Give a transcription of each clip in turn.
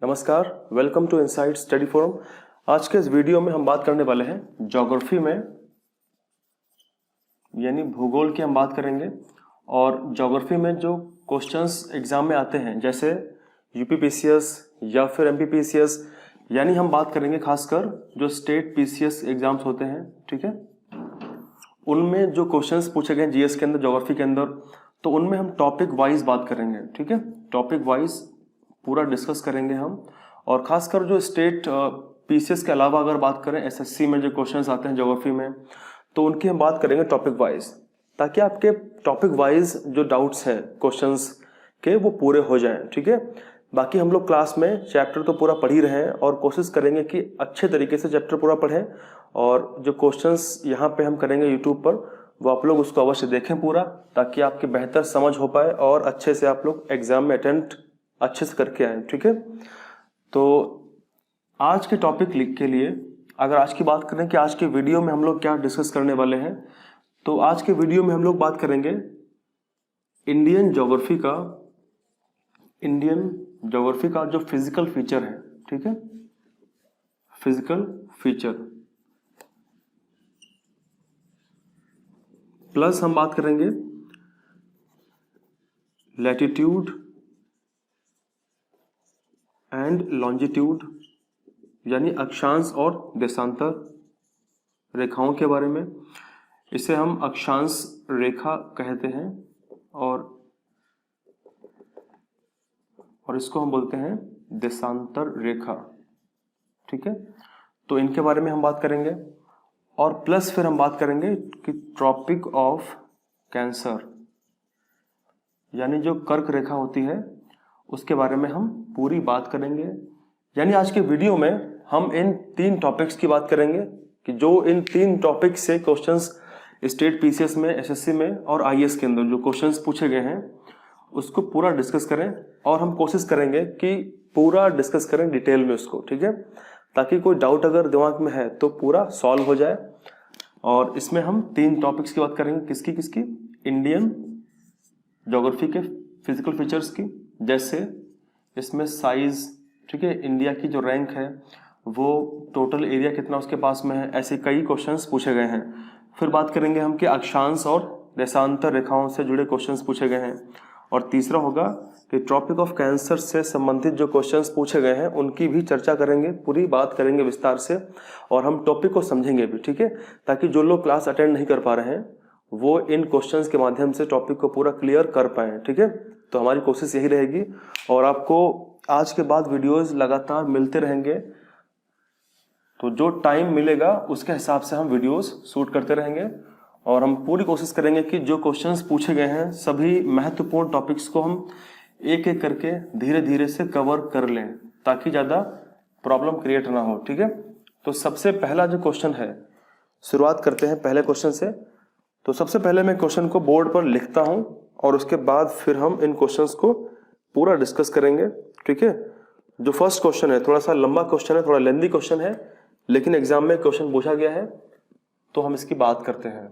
नमस्कार, welcome to insight study forum. आज के इस वीडियो में हम बात करने वाले हैं ज्योग्राफी में, यानी भूगोल की हम बात करेंगे। और ज्योग्राफी में जो क्वेश्चंस एग्जाम में आते हैं, जैसे यूपीपीसीएस या फिर एमपीपीसीएस, यानी हम बात करेंगे खासकर जो स्टेट पीसीएस एग्जाम्स होते हैं, ठीक है, उनमें जो क्वेश्चंस पूछे गए जीएस के अंदर, ज्योग्राफी के अंदर, तो उनमें हम टॉपिक वाइज बात करेंगे, ठीक है। टॉपिक वाइज पूरा डिस्कस करेंगे हम। और खासकर जो स्टेट पीसीएस के अलावा अगर बात करें एसएससी में जो क्वेश्चंस आते हैं ज्योग्राफी में, तो उनकी हम बात करेंगे टॉपिक वाइज, ताकि आपके टॉपिक वाइज जो डाउट्स हैं क्वेश्चंस के वो पूरे हो जाएं, ठीक है। बाकी हम लोग क्लास में चैप्टर तो पूरा पढ़ ही रहे हैं और कोशिश करेंगे कि अच्छे तरीके से चैप्टर पूरा पढ़ें। और जो क्वेश्चंस यहाँ पे हम करेंगे यूट्यूब पर, वो आप लोग उसको अवश्य देखें पूरा, ताकि आपकी बेहतर समझ हो पाए और अच्छे से आप लोग एग्जाम में अटेम्प्ट अच्छे से करके आए, ठीक है। तो आज के टॉपिक के लिए अगर आज की बात करें कि आज के वीडियो में हम लोग क्या डिस्कस करने वाले हैं, तो आज के वीडियो में हम लोग बात करेंगे इंडियन ज्योग्राफी का जो फिजिकल फीचर है, ठीक है, फिजिकल फीचर, प्लस हम बात करेंगे लैटिट्यूड एंड लॉन्जिट्यूड, यानी अक्षांश और देशांतर रेखाओं के बारे में। इसे हम अक्षांश रेखा कहते हैं और इसको हम बोलते हैं देशांतर रेखा, ठीक है। तो इनके बारे में हम बात करेंगे। और प्लस फिर हम बात करेंगे कि ट्रॉपिक ऑफ कैंसर, यानी जो कर्क रेखा होती है उसके बारे में हम पूरी बात करेंगे। यानी आज के वीडियो में हम इन 3 टॉपिक्स की बात करेंगे कि जो इन 3 टॉपिक से क्वेश्चंस स्टेट पीसीएस में, एसएससी में और आईएएस के अंदर जो क्वेश्चंस पूछे गए हैं उसको पूरा डिस्कस करें। और हम कोशिश करेंगे कि पूरा डिस्कस करें डिटेल में उसको, ठीक है, ताकि कोई डाउट अगर दिमाग में है तो पूरा सॉल्व हो जाए। और इसमें हम 3 टॉपिक्स की बात करेंगे, किसकी इंडियन ज्योग्राफी के फिजिकल फीचर्स की, जैसे इसमें साइज, ठीक है, इंडिया की जो रैंक है वो टोटल एरिया कितना उसके पास में है, ऐसे कई क्वेश्चंस पूछे गए हैं। फिर बात करेंगे हम कि अक्षांश और देशांतर रेखाओं से जुड़े क्वेश्चंस पूछे गए हैं। और तीसरा होगा कि ट्रॉपिक ऑफ कैंसर से संबंधित जो क्वेश्चंस पूछे गए हैं उनकी भी चर्चा करेंगे, पूरी बात करेंगे विस्तार से, और हम टॉपिक को समझेंगे भी, ठीक है, ताकि जो लोग क्लास अटेंड नहीं कर पा रहे हैं वो इन क्वेश्चंस के माध्यम से टॉपिक को पूरा क्लियर कर पाए, ठीक है। तो हमारी कोशिश यही रहेगी और आपको आज के बाद वीडियोस लगातार मिलते रहेंगे। तो जो टाइम मिलेगा उसके हिसाब से हम वीडियोस शूट करते रहेंगे और हम पूरी कोशिश करेंगे कि जो क्वेश्चंस पूछे गए हैं सभी महत्वपूर्ण टॉपिक्स को हम एक एक करके धीरे धीरे से कवर कर लें, ताकि ज़्यादा प्रॉब्लम क्रिएट ना हो, ठीक है। तो सबसे पहला जो क्वेश्चन है, शुरुआत करते हैं पहले क्वेश्चन से। तो सबसे पहले मैं क्वेश्चन को बोर्ड पर लिखता हूं और उसके बाद फिर हम इन क्वेश्चंस को पूरा डिस्कस करेंगे, ठीक है। जो फर्स्ट क्वेश्चन है थोड़ा सा लंबा क्वेश्चन है, थोड़ा लेंथी क्वेश्चन है, लेकिन एग्जाम में क्वेश्चन पूछा गया है तो हम इसकी बात करते हैं।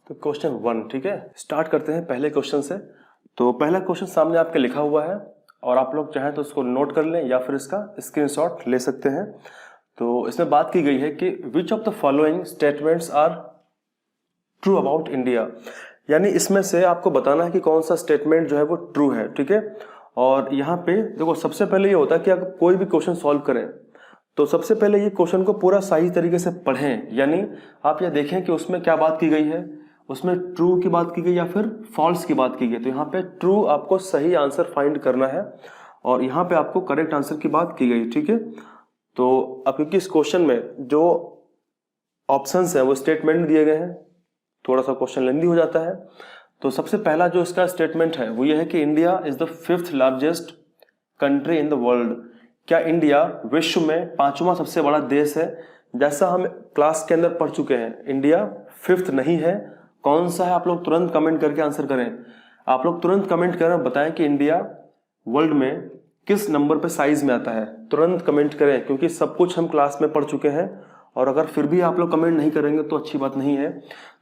तो क्वेश्चन 1, ठीक है, स्टार्ट करते हैं पहले क्वेश्चन से। तो पहला क्वेश्चन सामने आपके लिखा हुआ है और आप लोग चाहें तो उसको नोट कर लें या फिर इसका स्क्रीनशॉट ले सकते हैं। तो इसमें बात की गई है कि which of the following statements are true about India, यानी इसमें से आपको बताना है कि कौन सा स्टेटमेंट जो है वो ट्रू है, ठीक है। और यहाँ पे देखो, सबसे पहले ये होता है कि अगर कोई भी क्वेश्चन सॉल्व करें तो सबसे पहले ये क्वेश्चन को पूरा सही तरीके से पढ़ें, यानी आप ये देखें कि उसमें क्या बात की गई है, उसमें ट्रू की बात की गई या फिर फॉल्स की बात की गई। तो यहाँ पे ट्रू आपको सही आंसर फाइंड करना है और यहाँ पे आपको करेक्ट आंसर की बात की गई, ठीक है। तो अब क्योंकि इस क्वेश्चन में जो ऑप्शंस हैं वो स्टेटमेंट दिए गए हैं, थोड़ा सा क्वेश्चन लेंदी हो जाता है। तो सबसे पहला जो इसका स्टेटमेंट है वो ये है कि India is the 5th largest country in the world. क्या इंडिया विश्व में 5वां सबसे बड़ा देश है? जैसा हम क्लास के अंदर पढ़ चुके हैं, इंडिया 5th नहीं है। कौन सा है? आप लोग तुरंत कमेंट करके आंसर करें। आप लोग तुरंत कमेंट करें, बताएं कि इंडिया वर्ल्ड में किस नंबर पे साइज में आता है। तुरंत कमेंट करें, क्योंकि सब कुछ हम क्लास में पढ़ चुके हैं और अगर फिर भी आप लोग कमेंट नहीं करेंगे तो अच्छी बात नहीं है।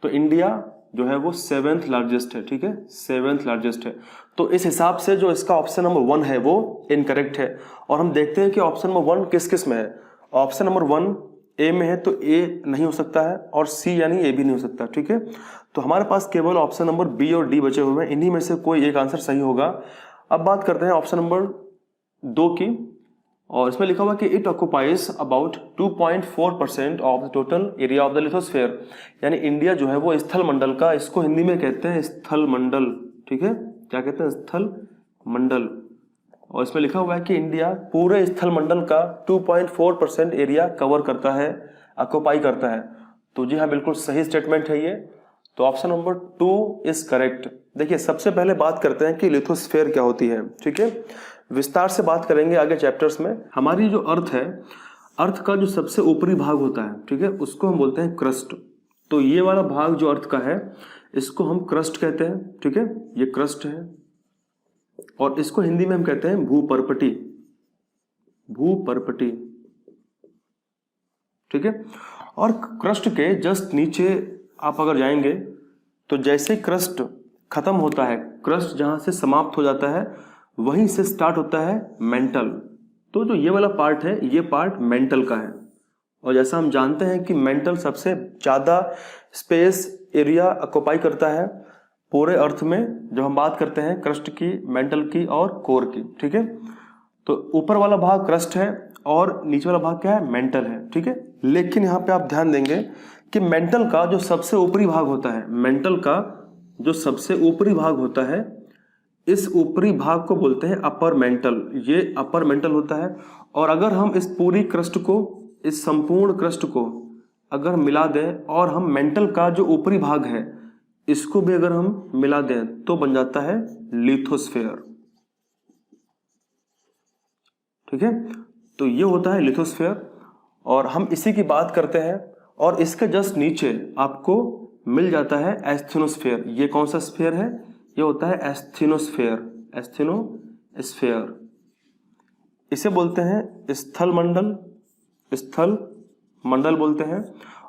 तो इंडिया जो है वो 7th लार्जेस्ट है, ठीक है, 7th लार्जेस्ट है। तो इस हिसाब से जो इसका ऑप्शन नंबर 1 है वो इनकरेक्ट है। और हम देखते हैं कि ऑप्शन नंबर 1 किस किस में है। ऑप्शन नंबर 1 ए में है, तो ए नहीं हो सकता है, और सी यानी ए भी नहीं हो सकता, ठीक है। तो हमारे पास केवल ऑप्शन नंबर बी और डी बचे हुए हैं, इन्हीं में से कोई एक आंसर सही होगा। अब बात करते हैं ऑप्शन नंबर 2 की, और इसमें लिखा हुआ कि it occupies about 2.4% of the total area of the lithosphere. यानी इंडिया जो है वो स्थल मंडल का, इसको हिंदी में कहते हैं स्थल मंडल, ठीक है, क्या कहते हैं, स्थल मंडल। और इसमें लिखा हुआ है कि इंडिया पूरे स्थल मंडल का 2.4% एरिया कवर करता है, ऑक्युपाई करता है। तो जी हाँ, बिल्कुल सही स्टेटमेंट है ये। तो ऑप्शन नंबर 2 इज करेक्ट। देखिए, सबसे पहले बात करते हैं कि लिथोस्फेयर क्या होती है, ठीक है। विस्तार से बात करेंगे आगे चैप्टर्स में। हमारी जो अर्थ है, अर्थ का जो सबसे ऊपरी भाग होता है, ठीक है, उसको हम बोलते हैं क्रस्ट। तो ये वाला भाग जो अर्थ का है, इसको हम क्रस्ट कहते हैं, ठीक है, ये क्रस्ट है। और इसको हिंदी में हम कहते हैं भूपर्पटी, भूपर्पटी, ठीक है। और क्रस्ट के जस्ट नीचे आप अगर जाएंगे तो जैसे क्रस्ट खत्म होता है, क्रस्ट जहां से समाप्त हो जाता है, वहीं से स्टार्ट होता है मेंटल। तो जो ये वाला पार्ट है, ये पार्ट मेंटल का है। और जैसा हम जानते हैं कि मेंटल सबसे ज्यादा स्पेस एरिया ऑक्युपाई करता है पूरे अर्थ में, जब हम बात करते हैं क्रस्ट की, मेंटल की और कोर की, ठीक है। तो ऊपर वाला भाग क्रस्ट है और नीचे वाला भाग क्या है, मेंटल है, ठीक है। लेकिन यहाँ पे आप ध्यान देंगे कि मेंटल का जो सबसे ऊपरी भाग होता है, मेंटल का जो सबसे ऊपरी भाग होता है, इस ऊपरी भाग को बोलते हैं अपर मेंटल, ये अपर मेंटल होता है। और अगर हम इस पूरी क्रस्ट को, इस संपूर्ण क्रस्ट को अगर मिला दें और हम मेंटल का जो ऊपरी भाग है इसको भी अगर हम मिला दें तो बन जाता है लिथोस्फेयर, ठीक है। तो ये होता है लिथोस्फेयर, और हम इसी की बात करते हैं। और इसके जस्ट नीचे आपको मिल जाता है एस्थेनोस्फेयर। ये कौन सा स्फेयर है, ये होता है एस्थेनोस्फेयर, एस्थेनोस्फेयर। इसे बोलते हैं स्थल मंडल, स्थल मंडल बोलते हैं।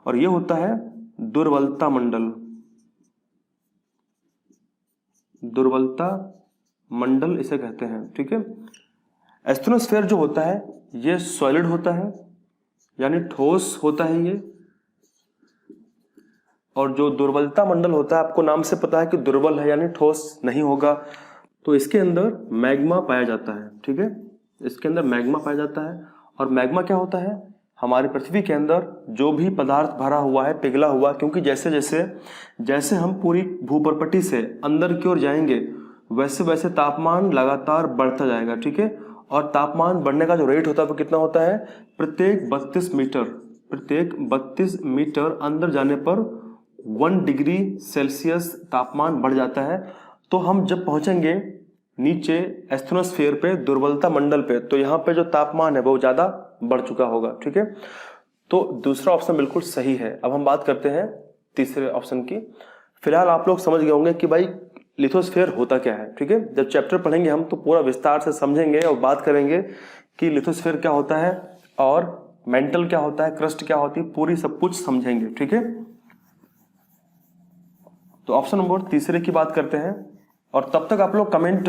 और ये होता है दुर्बलता मंडल, दुर्बलता मंडल इसे कहते हैं, ठीक है। एस्थेनोस्फेयर जो होता है ये सॉलिड होता है, यानी ठोस होता है ये। और जो दुर्बलता मंडल होता है, आपको नाम से पता है कि दुर्बल है यानी ठोस नहीं होगा। तो इसके अंदर मैग्मा पाया जाता है, ठीक है, इसके अंदर मैग्मा पाया जाता है। और मैग्मा क्या होता है, हमारी पृथ्वी के अंदर जो भी पदार्थ भरा हुआ है, पिघला हुआ, क्योंकि जैसे जैसे जैसे हम पूरी भूपर्पटी से अंदर की ओर जाएंगे वैसे वैसे तापमान लगातार बढ़ता जाएगा, ठीक है। और तापमान बढ़ने का जो रेट होता है वो कितना होता है, प्रत्येक 32 मीटर, प्रत्येक 32 मीटर अंदर जाने पर 1 डिग्री सेल्सियस तापमान बढ़ जाता है। तो हम जब पहुंचेंगे नीचे एस्थेनोस्फेयर पे, दुर्बलता मंडल पे, तो यहाँ पे जो तापमान है वो ज्यादा बढ़ चुका होगा, ठीक है। तो दूसरा ऑप्शन बिल्कुल सही है। अब हम बात करते हैं तीसरे ऑप्शन की। फिलहाल आप लोग समझ गए होंगे कि भाई लिथोस्फेयर होता क्या है, ठीक है। जब चैप्टर पढ़ेंगे हम तो पूरा विस्तार से समझेंगे और बात करेंगे कि लिथोस्फेयर क्या होता है और मेंटल क्या होता है, क्रस्ट क्या होती है, पूरी सब कुछ समझेंगे, ठीक है। तो ऑप्शन नंबर तीसरे की बात करते हैं, और तब तक आप लोग कमेंट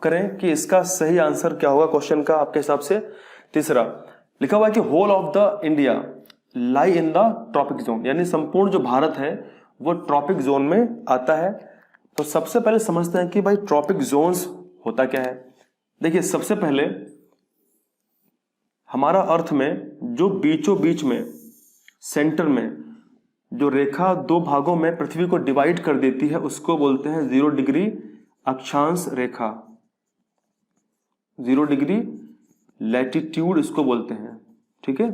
करें कि इसका सही आंसर क्या होगा क्वेश्चन का आपके हिसाब से। तीसरा लिखा हुआ है कि whole of the India lie in the tropic zone, यानी संपूर्ण जो भारत है वो ट्रॉपिक जोन में आता है। तो सबसे पहले समझते हैं कि भाई ट्रॉपिक जोन्स होता क्या है। देखिए, सबसे पहले हमारा अर्थ में जो बीचों बीच में, सेंटर में जो रेखा दो भागों में पृथ्वी को डिवाइड कर देती है उसको बोलते हैं 0 डिग्री अक्षांश रेखा, 0 डिग्री लैटिट्यूड इसको बोलते हैं, ठीक है।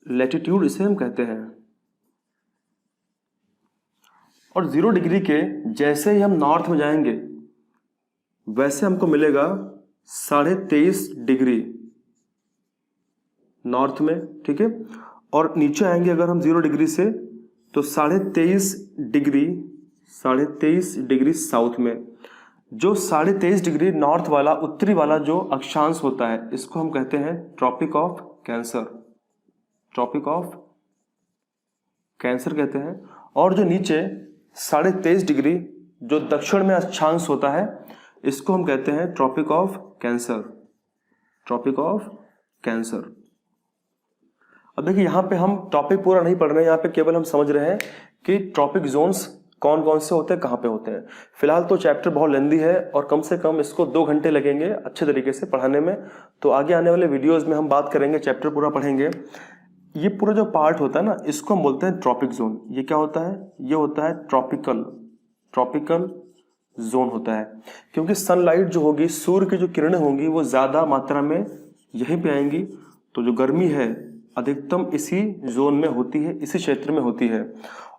लैटिट्यूड इसे हम कहते हैं। और 0 डिग्री के जैसे ही हम नॉर्थ में जाएंगे वैसे हमको मिलेगा 23.5 डिग्री नॉर्थ में, ठीक है। और नीचे आएंगे अगर हम 0 डिग्री से तो 23.5 डिग्री साउथ में। जो 23.5 डिग्री नॉर्थ वाला, उत्तरी वाला जो अक्षांश होता है, इसको हम कहते हैं tropic of cancer. Tropic of cancer कहते हैं। और जो नीचे 23.5 डिग्री जो दक्षिण में अक्षांश होता है, इसको हम कहते हैं tropic of cancer. Tropic of cancer. अब देखिए यहाँ पे हम टॉपिक पूरा नहीं पढ़ रहे हैं, यहाँ पे केवल हम समझ रहे हैं कि ट्रॉपिक जोन्स कौन कौन से होते हैं, कहाँ पे होते हैं। फिलहाल तो चैप्टर बहुत लेंदी है और कम से कम इसको 2 घंटे लगेंगे अच्छे तरीके से पढ़ाने में। तो आगे आने वाले वीडियोस में हम बात करेंगे, चैप्टर पूरा पढ़ेंगे। ये पूरा जो पार्ट होता है ना, इसको हम बोलते हैं ट्रॉपिक जोन। ये क्या होता है? ये होता है ट्रॉपिकल जोन होता है, क्योंकि सनलाइट जो होगी, सूर्य की जो किरणें होंगी, वो ज़्यादा मात्रा में यहीं पे आएंगी। तो जो गर्मी है अधिकतम इसी जोन में होती है, इसी क्षेत्र में होती है।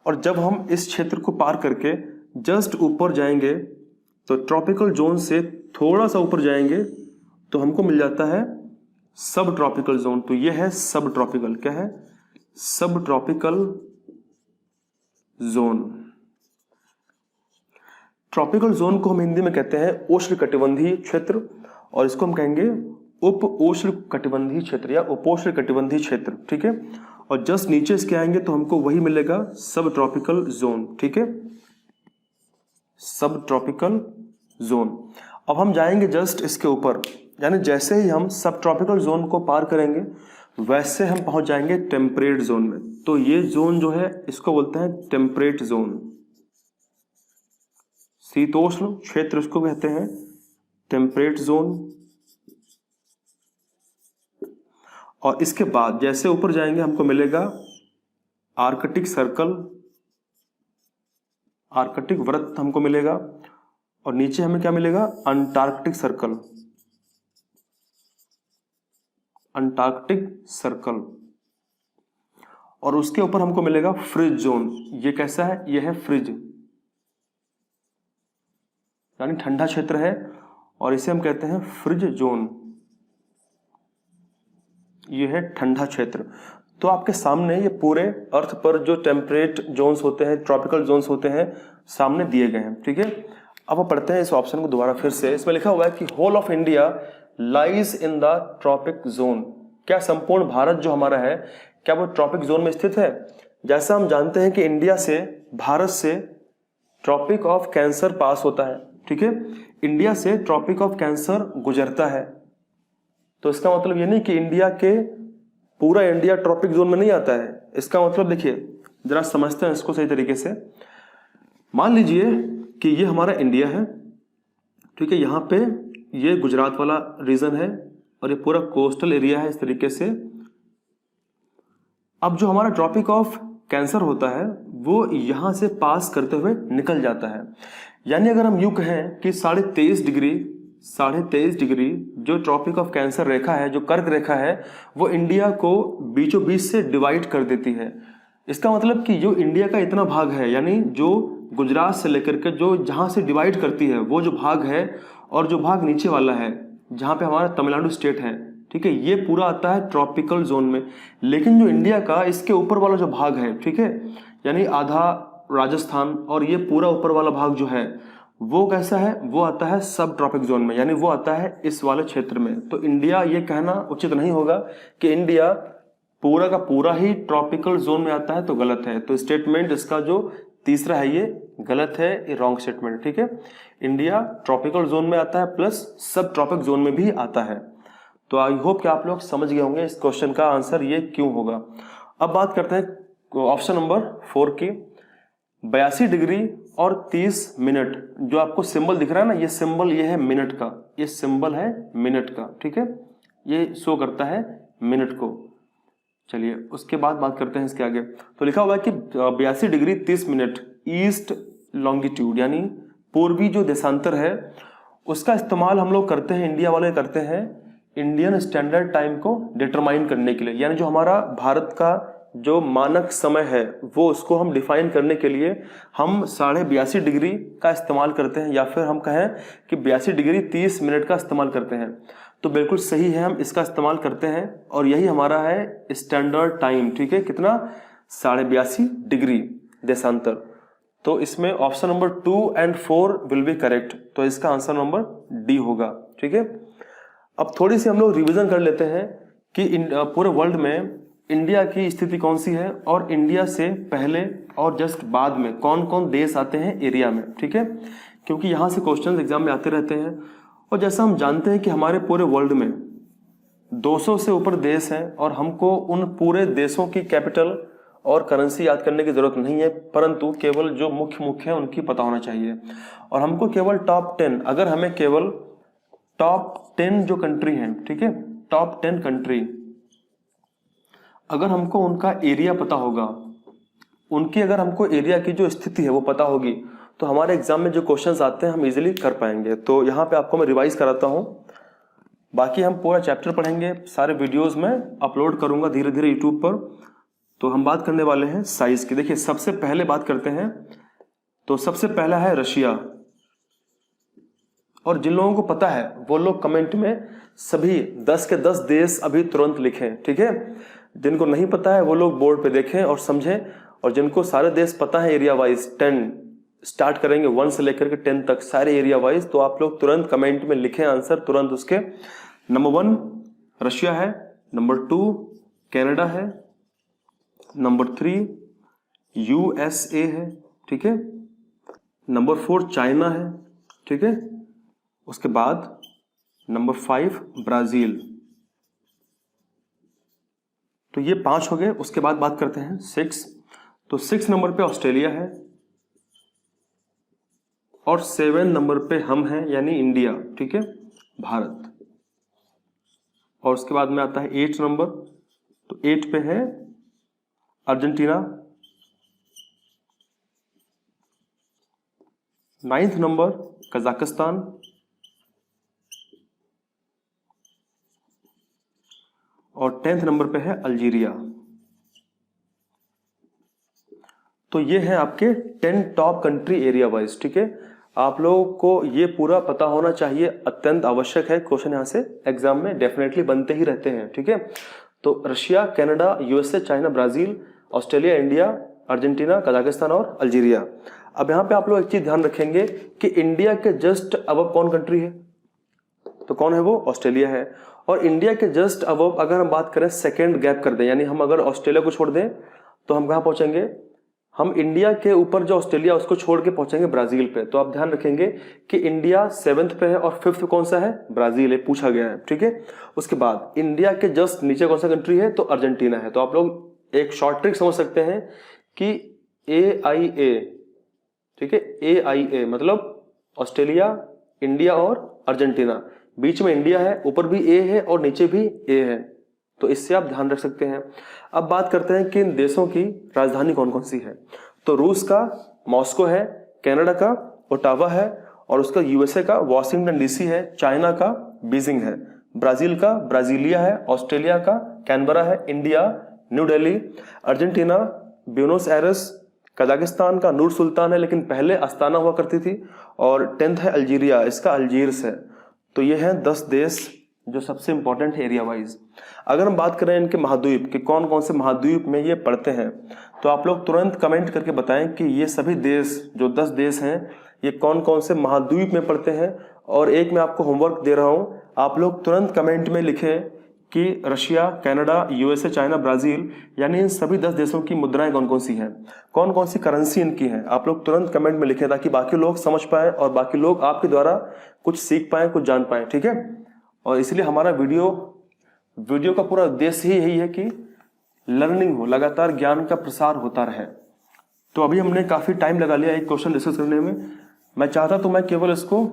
और जब हम इस क्षेत्र को पार करके जस्ट ऊपर जाएंगे, तो ट्रॉपिकल जोन से थोड़ा सा ऊपर जाएंगे तो हमको मिल जाता है सब ट्रॉपिकल जोन। तो ये है सब ट्रॉपिकल। क्या है? सब ट्रॉपिकल जोन। ट्रॉपिकल जोन को हम हिंदी में कहते हैं उष्णकटिबंधीय क्षेत्र, और इसको हम कहेंगे उप उष्णकटिबंधीय क्षेत्र या उपोष्णकटिबंधीय क्षेत्र। ठीक है। और जस्ट नीचे इसके आएंगे तो हमको वही मिलेगा सब ट्रॉपिकल जोन। ठीक है, सब ट्रॉपिकल जोन। अब हम जाएंगे जस्ट इसके ऊपर, यानी जैसे ही हम सब ट्रॉपिकल जोन को पार करेंगे वैसे हम पहुंच जाएंगे टेम्परेट जोन में। तो ये जोन जो है इसको बोलते हैं टेम्परेट जोन। शीतोष्ण क्षेत्र इसको कहते हैं टेम्परेट जोन। और इसके बाद जैसे ऊपर जाएंगे हमको मिलेगा आर्कटिक सर्कल, आर्कटिक वृत्त हमको मिलेगा। और नीचे हमें क्या मिलेगा? Antarctic circle, Antarctic circle. और उसके ऊपर हमको मिलेगा फ्रिज जोन। ये कैसा है? ये है फ्रिज, यानी ठंडा क्षेत्र है, और इसे हम कहते हैं फ्रिज जोन। ये है ठंडा क्षेत्र। तो आपके सामने ये पूरे अर्थ पर जो टेम्परेट जोन्स होते हैं, ट्रॉपिकल जोन्स होते हैं, सामने दिए गए हैं। ठीक है। अब हम पढ़ते हैं इस ऑप्शन को दोबारा फिर से। इसमें लिखा हुआ है कि whole of India lies in the tropic zone. क्या संपूर्ण भारत जो हमारा है, क्या वो ट्रॉपिक जोन में स्थित है? जैसा हम जानते हैं कि इंडिया से, भारत से ट्रॉपिक ऑफ कैंसर पास होता है। ठीक है, इंडिया से ट्रॉपिक ऑफ कैंसर गुजरता है। तो इसका मतलब ये नहीं कि इंडिया के पूरा इंडिया ट्रॉपिक जोन में नहीं आता है। इसका मतलब देखिए, जरा समझते हैं इसको सही तरीके से। मान लीजिए कि ये हमारा इंडिया है। ठीक है, यहाँ पे ये गुजरात वाला रीजन है और ये पूरा कोस्टल एरिया है इस तरीके से। अब जो हमारा ट्रॉपिक ऑफ कैंसर होता है वो यहाँ से पास करते हुए निकल जाता है। यानी अगर हम यूं कहें कि 23.5 डिग्री जो ट्रॉपिक ऑफ कैंसर रेखा है, जो कर्क रेखा है, वो इंडिया को बीचों बीच से डिवाइड कर देती है। इसका मतलब कि जो इंडिया का इतना भाग है, यानी जो गुजरात से लेकर के जो जहाँ से डिवाइड करती है वो जो भाग है, और जो भाग नीचे वाला है जहाँ पे हमारा तमिलनाडु स्टेट है, ठीक है, ये पूरा आता है ट्रॉपिकल जोन में। लेकिन जो इंडिया का इसके ऊपर वाला जो भाग है, ठीक है, यानी आधा राजस्थान और ये पूरा ऊपर वाला भाग जो है वो कैसा है? वो आता है सब ट्रॉपिक जोन में, यानी वो आता है इस वाले क्षेत्र में। तो इंडिया, ये कहना उचित नहीं होगा कि इंडिया पूरा का पूरा ही ट्रॉपिकल जोन में आता है, तो गलत है। तो स्टेटमेंट इसका जो तीसरा है ये गलत है, ये रॉन्ग स्टेटमेंट। ठीक है, इंडिया ट्रॉपिकल जोन में आता है प्लस सब ट्रॉपिक जोन में भी आता है। तो आई होप कि आप लोग समझ गए होंगे इस क्वेश्चन का आंसर ये क्यों होगा। अब बात करते हैं ऑप्शन नंबर 4 की। 82 डिग्री और 30 मिनट, जो आपको सिंबल दिख रहा है ना, ये सिंबल ये है मिनट का, ये सिंबल है मिनट का। ठीक है, ये शो करता है मिनट को। चलिए उसके बाद बात करते हैं इसके आगे। तो लिखा हुआ है कि 82 डिग्री 30 मिनट ईस्ट लॉन्गिट्यूड, यानी पूर्वी जो देशांतर है, उसका इस्तेमाल हम लोग करते हैं, इंडिया वाले करते हैं इंडियन स्टैंडर्ड टाइम को डिटरमाइन करने के लिए। यानी जो हमारा भारत का जो मानक समय है वो उसको हम डिफाइन करने के लिए हम 82.5 डिग्री का इस्तेमाल करते हैं, या फिर हम कहें कि 82 डिग्री 30 मिनट का इस्तेमाल करते हैं। तो बिल्कुल सही है, हम इसका इस्तेमाल करते हैं और यही हमारा है स्टैंडर्ड टाइम। ठीक है, कितना? 82.5 डिग्री देशांतर। तो इसमें option number 2 and 4 will be correct, तो इसका आंसर नंबर डी होगा। ठीक है, अब थोड़ी सी हम लोग रिवीजन कर लेते हैं कि पूरे वर्ल्ड में इंडिया की स्थिति कौन सी है और इंडिया से पहले और जस्ट बाद में कौन कौन देश आते हैं एरिया में। ठीक है, क्योंकि यहाँ से क्वेश्चंस एग्जाम में आते रहते हैं और जैसा हम जानते हैं कि हमारे पूरे वर्ल्ड में 200 से ऊपर देश हैं और हमको उन पूरे देशों की कैपिटल और करेंसी याद करने की जरूरत नहीं है, परंतु केवल जो मुख्य मुख्य है उनकी पता होना चाहिए। और हमको केवल टॉप 10, अगर हमें केवल टॉप 10 जो कंट्री हैं, ठीक है, टॉप 10 कंट्री, अगर हमको उनका एरिया पता होगा, उनकी अगर हमको एरिया की जो स्थिति है वो पता होगी, तो हमारे एग्जाम में जो क्वेश्चंस आते हैं हम इजीली कर पाएंगे। तो यहाँ पे आपको मैं रिवाइज कराता हूँ, बाकी हम पूरा चैप्टर पढ़ेंगे, सारे वीडियोस में अपलोड करूंगा धीरे धीरे यूट्यूब पर। तो हम बात करने वाले हैं साइज की। देखिए, सबसे पहले बात करते हैं, तो सबसे पहला है रशिया। और जिन लोगों को पता है वो लोग कमेंट में सभी 10 के 10 देश अभी तुरंत लिखें। ठीक है, जिनको नहीं पता है वो लोग बोर्ड पे देखें और समझें, और जिनको सारे देश पता है एरिया वाइज, 10 स्टार्ट करेंगे 1 से लेकर के 10 तक सारे एरिया वाइज, तो आप लोग तुरंत कमेंट में लिखें आंसर तुरंत उसके। नंबर 1 रशिया है, नंबर 2 कनाडा है, नंबर 3 यूएसए है, ठीक है, नंबर 4 चाइना है, ठीक है, उसके बाद नंबर 5 ब्राजील। तो ये 5 हो गए। उसके बाद बात करते हैं 6, तो 6 नंबर पे ऑस्ट्रेलिया है और 7 नंबर पे हम हैं यानी इंडिया, ठीक है, भारत। और उसके बाद में आता है 8 नंबर, तो 8 पे है अर्जेंटीना। 9th नंबर कजाकिस्तान, और 10th नंबर पे है अल्जीरिया। तो ये है आपके 10 टॉप कंट्री एरिया वाइज। ठीक है, आप लोगों को ये पूरा पता होना चाहिए, अत्यंत आवश्यक है। क्वेश्चन यहाँ से एग्जाम में डेफिनेटली बनते ही रहते हैं। ठीक है, तो Russia, Canada, USA, China, Brazil, Australia, India, Argentina, Kazakhstan और अल्जीरिया। अब यहाँ पे आप लोग एक चीज ध्यान रखेंगे कि इंडिया के जस्ट अबव कौन कंट्री है, तो कौन है वो? ऑस्ट्रेलिया है। और इंडिया के जस्ट अबव अगर हम बात करें, सेकेंड गैप कर दें, यानी हम अगर ऑस्ट्रेलिया को छोड़ दें तो हम कहाँ पहुंचेंगे? हम इंडिया के ऊपर जो ऑस्ट्रेलिया उसको छोड़ के पहुंचेंगे ब्राजील पे। तो आप ध्यान रखेंगे कि इंडिया 7th पे है और 5th कौन सा है? ब्राजील है, पूछा गया है। ठीक है, उसके बाद इंडिया के जस्ट नीचे कौन सा कंट्री है? तो अर्जेंटीना है। तो आप लोग एक शॉर्ट ट्रिक समझ सकते हैं कि AIA, ठीक है, AIA मतलब ऑस्ट्रेलिया, इंडिया और अर्जेंटीना, बीच में इंडिया है, ऊपर भी A है और नीचे भी A है। तो इससे आप ध्यान रख सकते हैं। अब बात करते हैं कि इन देशों की राजधानी कौन कौन सी है। तो रूस का मॉस्को है, कनाडा का ओटावा है, और उसका यूएसए का वॉशिंगटन डीसी है, चाइना का बीजिंग है, ब्राजील का ब्राजीलिया है, ऑस्ट्रेलिया का कैनबरा है, India New Delhi, Argentina Buenos Aires, Kazakhstan का नूर सुल्तान है लेकिन पहले अस्ताना हुआ करती थी, और 10th है अल्जीरिया, इसका अल्जीर्स है। तो ये हैं 10 देश जो सबसे इंपॉर्टेंट है एरिया वाइज। अगर हम बात करें इनके महाद्वीप कि कौन कौन से महाद्वीप में ये पड़ते हैं, तो आप लोग तुरंत कमेंट करके बताएं कि ये सभी देश जो 10 देश हैं ये कौन कौन से महाद्वीप में पड़ते हैं। और एक मैं आपको होमवर्क दे रहा हूं, आप लोग तुरंत कमेंट में लिखें कि Russia, Canada, USA, China, Brazil, यानी इन सभी 10 देशों की मुद्राएं कौन कौन सी हैं, कौन कौन सी करेंसी इनकी हैं। आप लोग तुरंत कमेंट में लिखें ताकि बाकी लोग समझ पाए और बाकी लोग आपके द्वारा कुछ सीख पाए, कुछ जान पाए। ठीक है, और इसलिए हमारा वीडियो का पूरा उद्देश्य ही यही है कि लर्निंग हो, लगातार ज्ञान का प्रसार होता रहे। तो अभी हमने काफी टाइम लगा लिया एक क्वेश्चन डिस्कस करने में। मैं चाहता तो मैं केवल इसको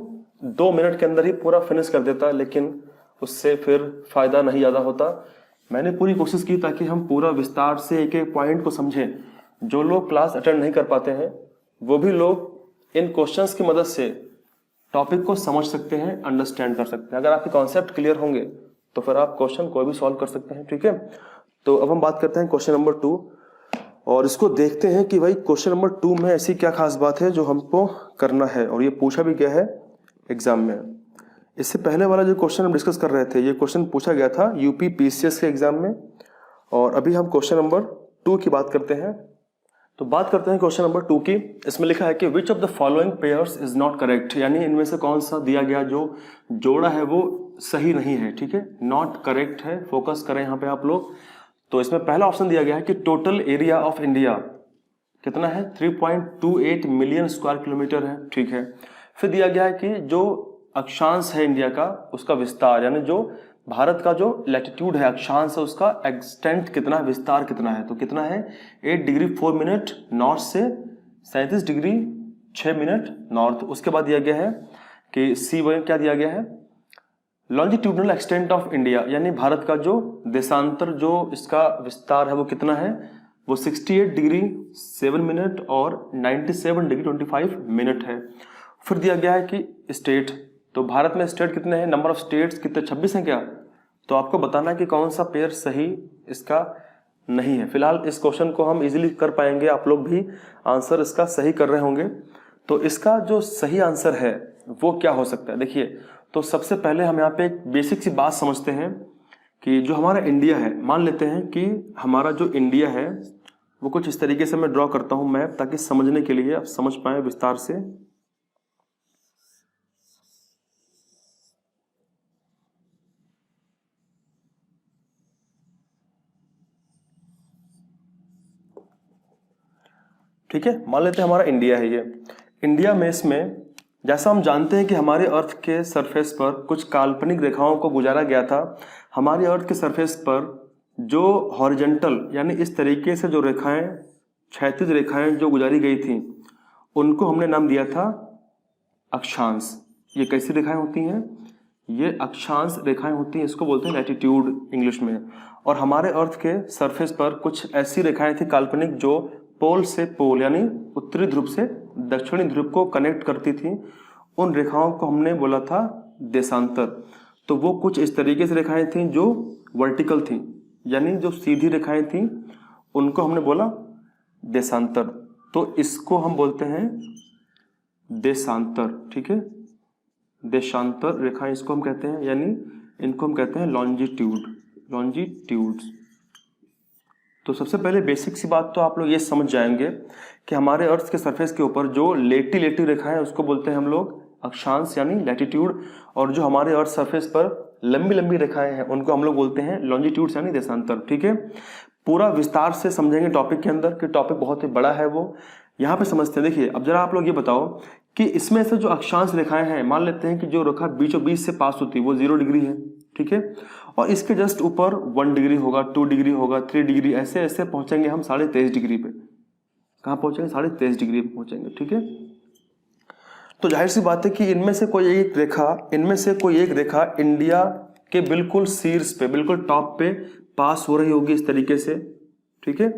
2 मिनट के अंदर ही पूरा फिनिश कर देता, लेकिन उससे फिर फायदा नहीं ज्यादा होता। मैंने पूरी कोशिश की ताकि हम पूरा विस्तार से एक एक पॉइंट को समझें। जो लोग क्लास अटेंड नहीं कर पाते हैं वो भी लोग इन क्वेश्चंस की मदद से टॉपिक को समझ सकते हैं, अंडरस्टैंड कर सकते हैं। अगर आपके कॉन्सेप्ट क्लियर होंगे तो फिर आप क्वेश्चन कोई भी सॉल्व कर सकते हैं। ठीक है, तो अब हम बात करते हैं क्वेश्चन नंबर 2 और इसको देखते हैं कि भाई क्वेश्चन नंबर 2 में ऐसी क्या खास बात है जो हमको करना है और ये पूछा भी गया है एग्जाम में। इससे पहले वाला जो क्वेश्चन हम डिस्कस कर रहे थे ये क्वेश्चन पूछा गया था यूपी पीसीएस के एग्जाम में और अभी हम क्वेश्चन नंबर 2 की बात करते हैं। तो बात करते हैं क्वेश्चन नंबर 2 की। इसमें लिखा है कि which of the following pairs is not correct, यानी इनमें से कौन सा दिया गया जो जोड़ा है वो सही नहीं है। ठीक है, नॉट करेक्ट है, फोकस करें यहाँ पे आप लोग। तो इसमें पहला ऑप्शन दिया गया है कि टोटल एरिया ऑफ इंडिया कितना है, 3.28 मिलियन स्क्वायर किलोमीटर है। ठीक है, फिर दिया गया है कि जो अक्षांश है इंडिया का उसका विस्तार, यानी जो भारत का जो लैटिट्यूड है अक्षांश है उसका एक्सटेंट कितना है, विस्तार कितना है। तो कितना है, 8 डिग्री 4 मिनट नॉर्थ से 37 डिग्री 6 मिनट नॉर्थ। उसके बाद दिया गया है कि सी वन क्या दिया गया है, लॉन्जिट्यूडनल एक्सटेंट ऑफ इंडिया, यानी भारत का जो देशांतर जो इसका विस्तार है वो कितना है, वो 68 डिग्री 7 मिनट और 97 डिग्री 25 मिनट है। फिर दिया गया है कि स्टेट, तो भारत में स्टेट कितने हैं, नंबर ऑफ स्टेट्स कितने, 26 हैं क्या। तो आपको बताना है कि कौन सा पेयर सही इसका नहीं है। फिलहाल इस क्वेश्चन को हम इजीली कर पाएंगे, आप लोग भी आंसर इसका सही कर रहे होंगे। तो इसका जो सही आंसर है वो क्या हो सकता है, देखिए। तो सबसे पहले हम यहाँ पे एक बेसिक सी बात समझते हैं कि जो हमारा इंडिया है, मान लेते हैं कि हमारा जो इंडिया है वो कुछ इस तरीके से मैं ड्रॉ करता हूँ मैप, ताकि समझने के लिए आप समझ पाए विस्तार से। ठीक है, मान लेते हैं हमारा इंडिया है ये। इंडिया में इसमें जैसा हम जानते हैं कि हमारे अर्थ के सरफेस पर कुछ काल्पनिक रेखाओं को गुजारा गया था। हमारे अर्थ के सरफेस पर जो हॉरिजॉन्टल यानी इस तरीके से जो रेखाएं, क्षैतिज रेखाएं जो गुजारी गई थी उनको हमने नाम दिया था अक्षांश। ये कैसी रेखाएं होती हैं, ये अक्षांश रेखाएं होती हैं, इसको बोलते हैं लैटिट्यूड इंग्लिश में। और हमारे अर्थ के सरफेस पर कुछ ऐसी रेखाएं थी काल्पनिक जो पोल से पोल यानी उत्तरी ध्रुव से दक्षिणी ध्रुव को कनेक्ट करती थी। उन रेखाओं को हमने बोला था देशांतर। तो वो कुछ इस तरीके से रेखाएं थी जो वर्टिकल थी, यानी जो सीधी रेखाएं थी उनको हमने बोला देशांतर। तो इसको हम बोलते हैं देशांतर। ठीक है, देशांतर रेखाएं इसको हम कहते हैं, यानी इनको हम कहते हैं लॉन्जिट्यूड्स। तो सबसे पहले बेसिक सी बात तो आप लोग ये समझ जाएंगे कि हमारे अर्थ के सरफेस के ऊपर जो लेटी रेखाएं हैं उसको बोलते हैं हम लोग अक्षांश यानी लैटिट्यूड, और जो हमारे अर्थ सरफेस पर लंबी लंबी रेखाएं हैं उनको हम लोग बोलते हैं लॉन्जिट्यूड्स यानी देशांतर। ठीक है, पूरा विस्तार से समझेंगे टॉपिक के अंदर कि टॉपिक बहुत ही बड़ा है वो। यहाँ पे समझते हैं। देखिए, अब जरा आप लोग ये बताओ कि इसमें से जो अक्षांश रेखाएं हैं, मान लेते हैं कि जो रेखा बीचों बीच से पास होती है वो 0 डिग्री है। ठीक है, और इसके जस्ट ऊपर 1 डिग्री होगा, 2 डिग्री होगा, 3 डिग्री, ऐसे ऐसे पहुंचेंगे हम 23.5 डिग्री पे। कहाँ पहुंचेंगे, 23.5 डिग्री पे पहुंचेंगे। ठीक है, तो जाहिर सी बात है कि इनमें से कोई एक रेखा इंडिया के बिल्कुल शीर्ष पे, बिल्कुल टॉप पे पास हो रही होगी इस तरीके से। ठीक है,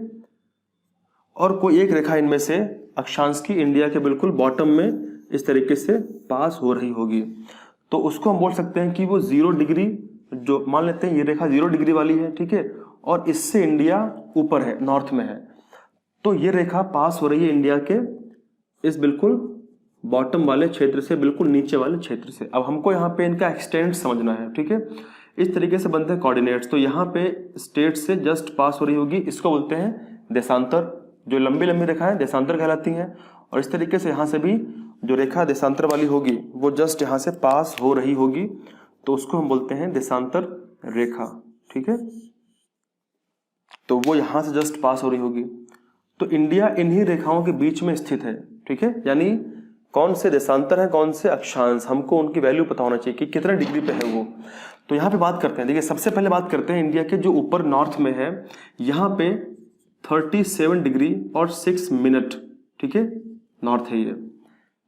और कोई एक रेखा इनमें से अक्षांश की इंडिया के बिल्कुल बॉटम में इस तरीके से पास हो रही होगी। तो उसको हम बोल सकते हैं कि वो 0 डिग्री, जो मान लेते हैं ये रेखा 0 डिग्री वाली है। ठीक है, और इससे इंडिया ऊपर है, नॉर्थ में है। तो ये रेखा पास हो रही है इंडिया के इस बिल्कुल बॉटम वाले क्षेत्र से बिल्कुल नीचे वाले क्षेत्र से। अब हमको यहाँ पे इनका एक्सटेंट समझना है। ठीक है, इस तरीके से बनते हैं कोऑर्डिनेट्स। तो यहाँ पे स्टेट से जस्ट पास हो रही होगी, इसको बोलते हैं देशांतर। जो लंबी लंबी रेखाएं देशांतर कहलाती हैं। और इस तरीके से यहाँ से भी जो रेखा देशांतर वाली होगी वो जस्ट यहाँ से पास हो रही होगी, तो उसको हम बोलते हैं देशांतर रेखा। ठीक है, तो वो यहाँ से जस्ट पास हो रही होगी। तो इंडिया इन्हीं रेखाओं के बीच में स्थित है। ठीक है, यानी कौन से देशांतर है, कौन से अक्षांश, हमको उनकी वैल्यू पता होना चाहिए कि कितने डिग्री पे है वो। तो यहाँ पे बात करते हैं। देखिए, सबसे पहले बात करते हैं इंडिया के जो ऊपर नॉर्थ में है, यहाँ पे 37 डिग्री और 6 मिनट। ठीक है, नॉर्थ है ये।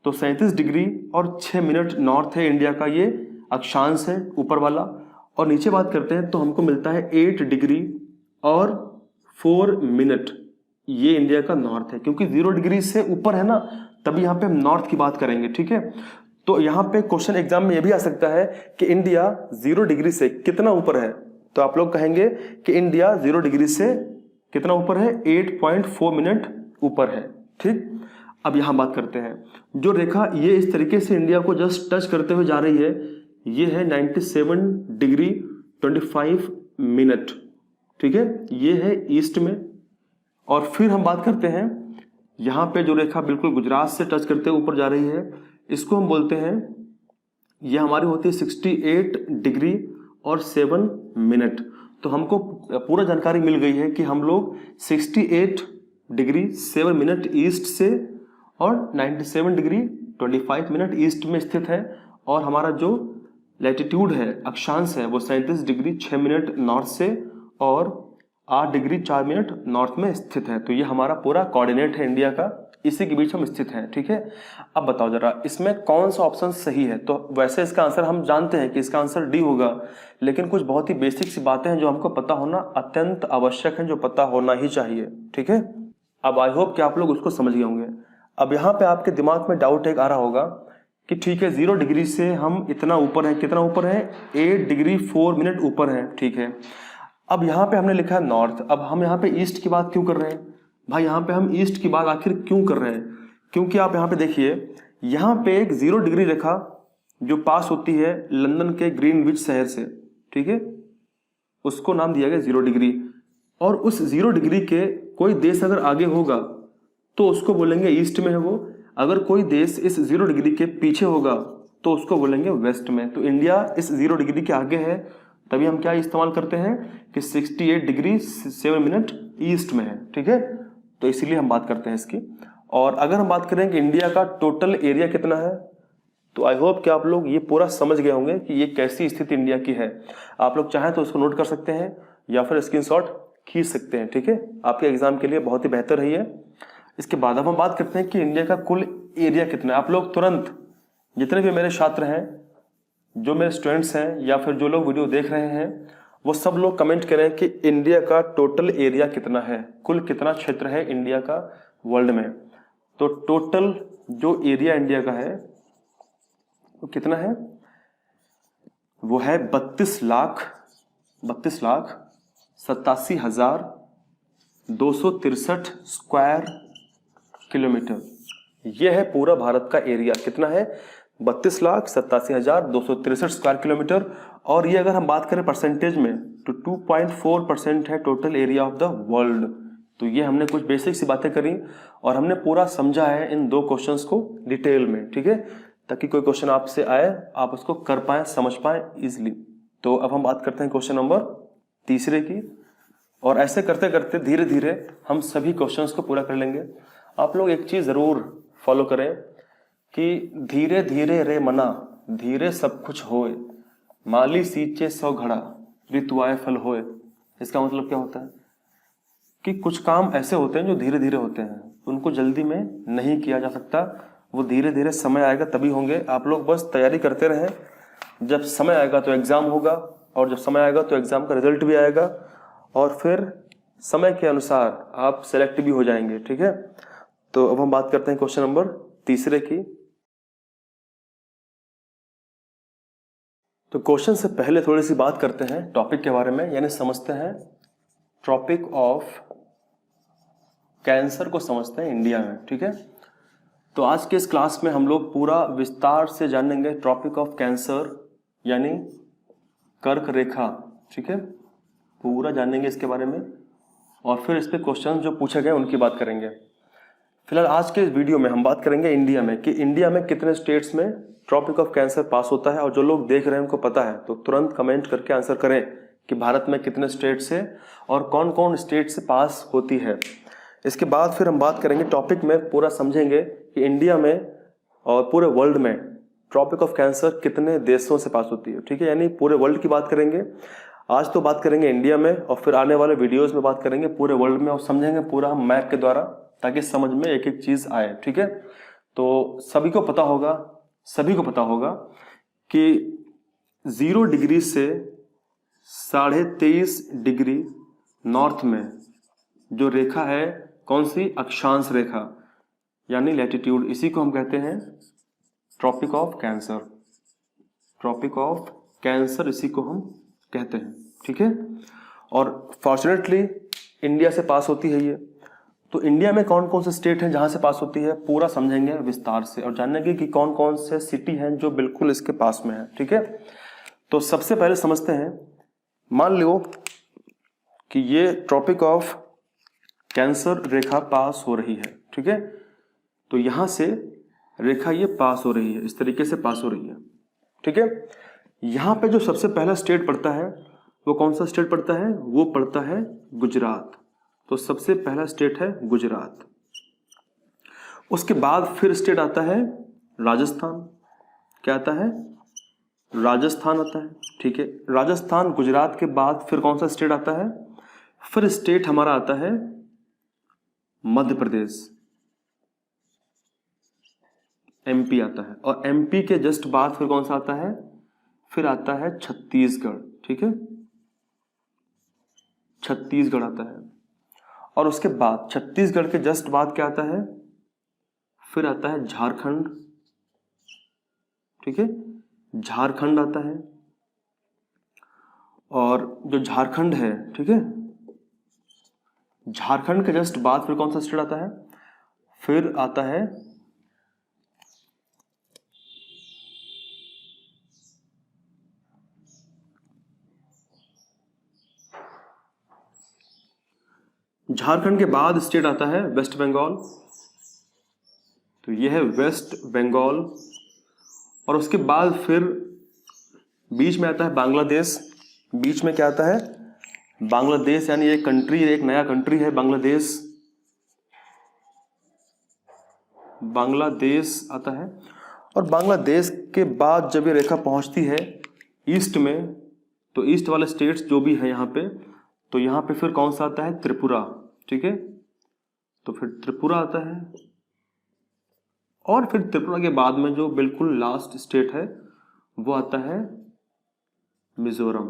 तो 37 डिग्री और 6 मिनट नॉर्थ है इंडिया का, ये अक्षांश है ऊपर वाला। और नीचे बात करते हैं तो हमको मिलता है 8 डिग्री और 4 मिनट, ये इंडिया का नॉर्थ है। क्योंकि 0 डिग्री से ऊपर है ना, तभी यहाँ पे हम नॉर्थ की बात करेंगे। ठीक है, तो यहाँ पे क्वेश्चन एग्जाम में ये भी आ सकता है कि इंडिया 0 डिग्री से कितना ऊपर है। तो आप लोग कहेंगे कि इंडिया 0 डिग्री से कितना ऊपर है, 8.4 मिनट ऊपर है। ठीक, अब यहां बात करते हैं, जो रेखा ये इस तरीके से इंडिया को जस्ट टच करते हुए जा रही है, ये है 97 डिग्री 25 मिनट। ठीक है, ये है ईस्ट में। और फिर हम बात करते हैं यहाँ पे जो रेखा बिल्कुल गुजरात से टच करते हुए ऊपर जा रही है, इसको हम बोलते हैं, ये हमारी होती है 68 डिग्री और 7 मिनट। तो हमको पूरा जानकारी मिल गई है कि हम लोग 68 डिग्री 7 मिनट ईस्ट से और 97 डिग्री 25 मिनट ईस्ट में स्थित है, और हमारा जो लैटिट्यूड है, अक्षांश है, वो 37 डिग्री 6 मिनट नॉर्थ से और 8 डिग्री 4 मिनट नॉर्थ में स्थित है। तो ये हमारा पूरा कोऑर्डिनेट है इंडिया का, इसी के बीच हम स्थित हैं। ठीक है, अब बताओ जरा इसमें कौन सा ऑप्शन सही है। तो वैसे इसका आंसर हम जानते हैं कि इसका आंसर डी होगा, लेकिन कुछ बहुत ही बेसिक सी बातें हैं जो हमको पता होना अत्यंत आवश्यक है, जो पता होना ही चाहिए। ठीक है, अब आई होप कि आप लोग उसको समझ गए होंगे। अब यहाँ पे आपके दिमाग में डाउट एक आ रहा होगा कि ठीक है 0 डिग्री से हम इतना ऊपर है, कितना ऊपर है, 8 डिग्री 4 मिनट ऊपर है। ठीक है, अब यहाँ पे हमने लिखा है नॉर्थ, अब हम यहाँ पे ईस्ट की बात क्यों कर रहे हैं भाई, यहाँ पे हम ईस्ट की बात आखिर क्यों कर रहे हैं, क्योंकि आप यहाँ पे देखिए, यहाँ पे एक 0 डिग्री रेखा जो पास होती है लंदन के ग्रीनविच शहर से, ठीक है, उसको नाम दिया गया 0 डिग्री। और उस 0 डिग्री के कोई देश अगर आगे होगा तो उसको बोलेंगे ईस्ट में है वो, अगर कोई देश इस 0 डिग्री के पीछे होगा तो उसको बोलेंगे वेस्ट में। तो इंडिया इस 0 डिग्री के आगे है, तभी हम क्या इस्तेमाल करते हैं कि 68 डिग्री 7 मिनट ईस्ट में है। ठीक है, तो इसीलिए हम बात करते हैं इसकी। और अगर हम बात करें कि इंडिया का टोटल एरिया कितना है, तो आई होप कि आप लोग ये पूरा समझ गए होंगे कि ये कैसी स्थिति इंडिया की है। आप लोग चाहें तो उसको नोट कर सकते हैं या फिर स्क्रीनशॉट खींच सकते हैं। ठीक है, आपके एग्जाम के लिए बहुत ही बेहतर है ये। इसके बाद अब हम बात करते हैं कि इंडिया का कुल एरिया कितना है। आप लोग तुरंत, जितने भी मेरे छात्र हैं, जो मेरे स्टूडेंट्स हैं या फिर जो लोग वीडियो देख रहे हैं, वो सब लोग कमेंट करें कि इंडिया का टोटल एरिया कितना है, कुल कितना क्षेत्र है इंडिया का वर्ल्ड में। तो टोटल जो एरिया इंडिया का है वो कितना है, वो है 32,87,263 स्क्वायर किलोमीटर। यह है पूरा भारत का एरिया, कितना है, 32,87,263 स्क्वायर किलोमीटर। और ये अगर हम बात करें परसेंटेज में तो 2.4% है total area of the world. तो ये हमने कुछ बेसिक सी बातें करी और हमने पूरा समझा है इन 2 क्वेश्चंस को डिटेल में। ठीक है, ताकि कोई क्वेश्चन आपसे आए आप उसको कर पाए, समझ पाए इजिली। तो अब हम बात करते हैं क्वेश्चन नंबर 3 की, और ऐसे करते करते धीरे धीरे हम सभी क्वेश्चंस को पूरा कर लेंगे। आप लोग एक चीज जरूर फॉलो करें कि धीरे धीरे रे मना, धीरे सब कुछ होए, माली सींचे 100 घड़ा, ऋतुआए फल होए। इसका मतलब क्या होता है कि कुछ काम ऐसे होते हैं जो धीरे धीरे होते हैं, उनको जल्दी में नहीं किया जा सकता, वो धीरे धीरे समय आएगा तभी होंगे। आप लोग बस तैयारी करते रहें, जब समय आएगा तो एग्जाम होगा, और जब समय आएगा तो एग्जाम का रिजल्ट भी आएगा, और फिर समय के अनुसार आप सेलेक्ट भी हो जाएंगे। ठीक है, तो अब हम बात करते हैं क्वेश्चन नंबर 3 की। तो क्वेश्चन से पहले थोड़ी सी बात करते हैं टॉपिक के बारे में, यानी समझते हैं टॉपिक ऑफ कैंसर को समझते हैं इंडिया में। ठीक है, तो आज के इस क्लास में हम लोग पूरा विस्तार से जानेंगे टॉपिक ऑफ कैंसर यानी कर्क रेखा। ठीक है, पूरा जानेंगे इसके बारे में, और फिर इस पे क्वेश्चन जो पूछे गए उनकी बात करेंगे। फिलहाल आज के इस वीडियो में हम बात करेंगे इंडिया में, कि इंडिया में कितने स्टेट्स में टॉपिक ऑफ कैंसर पास होता है। और जो लोग देख रहे हैं उनको पता है तो तुरंत कमेंट करके आंसर करें कि भारत में कितने स्टेट से और कौन कौन स्टेट से पास होती है। इसके बाद फिर हम बात करेंगे टॉपिक में, पूरा समझेंगे कि इंडिया में और पूरे वर्ल्ड में टॉपिक ऑफ कैंसर कितने देशों से पास होती है। ठीक है, यानी पूरे वर्ल्ड की बात करेंगे। आज तो बात करेंगे इंडिया में, और फिर आने वाले वीडियोस में बात करेंगे पूरे वर्ल्ड में, और समझेंगे पूरा हम मैप के द्वारा, ताकि समझ में एक एक चीज आए। ठीक है, तो सभी को पता होगा कि 0 डिग्री से 23.5 डिग्री नॉर्थ में जो रेखा है, कौन सी, अक्षांश रेखा यानी लैटिट्यूड, इसी को हम कहते हैं tropic of cancer. Tropic of cancer इसी को हम कहते हैं, ठीक है। और फॉर्चुनेटली इंडिया से पास होती है ये। तो इंडिया में कौन कौन से स्टेट हैं जहां से पास होती है, पूरा समझेंगे विस्तार से और जानेंगे कि कौन कौन से सिटी हैं जो बिल्कुल इसके पास में है, ठीक है। तो सबसे पहले समझते हैं, मान लो कि ये ट्रॉपिक ऑफ कैंसर रेखा पास हो रही है, ठीक है। तो यहां से रेखा ये पास हो रही है, इस तरीके से पास हो रही है, ठीक है। यहां पे जो सबसे पहला स्टेट पड़ता है वो कौन सा स्टेट पड़ता है, वो पड़ता है गुजरात। तो सबसे पहला स्टेट है गुजरात। उसके बाद फिर स्टेट आता है राजस्थान। क्या आता है, राजस्थान आता है, ठीक है। राजस्थान गुजरात के बाद फिर कौन सा स्टेट आता है, फिर स्टेट हमारा आता है मध्य प्रदेश, एमपी आता है। और एमपी के जस्ट बाद फिर कौन सा आता है, फिर आता है छत्तीसगढ़, ठीक है। छत्तीसगढ़ आता है। और उसके बाद छत्तीसगढ़ के जस्ट बाद क्या आता है, फिर आता है झारखंड, ठीक है। झारखंड आता है। और जो झारखंड है, ठीक है, झारखंड के जस्ट बाद फिर कौन सा स्टेट आता है, फिर आता है झारखंड के बाद स्टेट आता है वेस्ट बंगाल। तो यह है वेस्ट बंगाल। और उसके बाद फिर बीच में आता है बांग्लादेश। बीच में क्या आता है, बांग्लादेश, यानी एक कंट्री, एक नया कंट्री है बांग्लादेश। बांग्लादेश आता है। और बांग्लादेश के बाद जब ये रेखा पहुंचती है ईस्ट में, तो ईस्ट वाले स्टेट्स जो भी है यहाँ पे, तो यहाँ पे फिर कौन सा आता है, त्रिपुरा, ठीक है। तो फिर त्रिपुरा आता है। और फिर त्रिपुरा के बाद में जो बिल्कुल लास्ट स्टेट है वो आता है मिजोरम।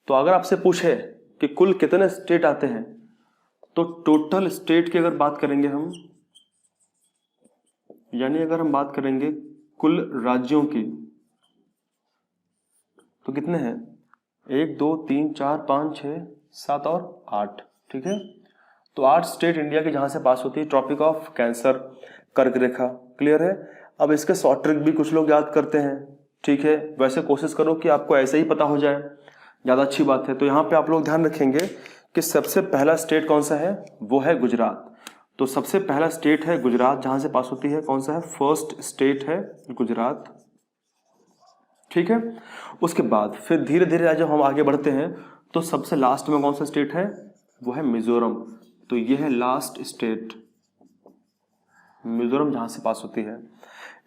तो अगर आपसे पूछे कि कुल कितने स्टेट आते हैं, तो टोटल स्टेट की अगर बात करेंगे हम, यानी अगर हम बात करेंगे कुल राज्यों की, तो कितने हैं, 1 2 3 4 5 6 7 और 8, ठीक है। तो 8 स्टेट इंडिया के जहां से पास होती है ट्रॉपिक ऑफ कैंसर कर्क रेखा। क्लियर है। अब इसके शॉर्ट ट्रिक भी कुछ लोग याद करते हैं, ठीक है। वैसे कोशिश करो कि आपको ऐसे ही पता हो जाए, ज़्यादा अच्छी बात है। तो यहाँ पे आप लोग ध्यान रखेंगे कि सबसे पहला स्टेट कौन सा है, वो है गुजरात। तो सबसे पहला स्टेट है गुजरात जहां से पास होती है, कौन सा है, फर्स्ट स्टेट है गुजरात, ठीक है। उसके बाद फिर धीरे धीरे जब हम आगे बढ़ते हैं तो सबसे लास्ट में कौन सा स्टेट है, वो है मिजोरम। तो ये है लास्ट स्टेट, मिजोरम जहां से पास होती है।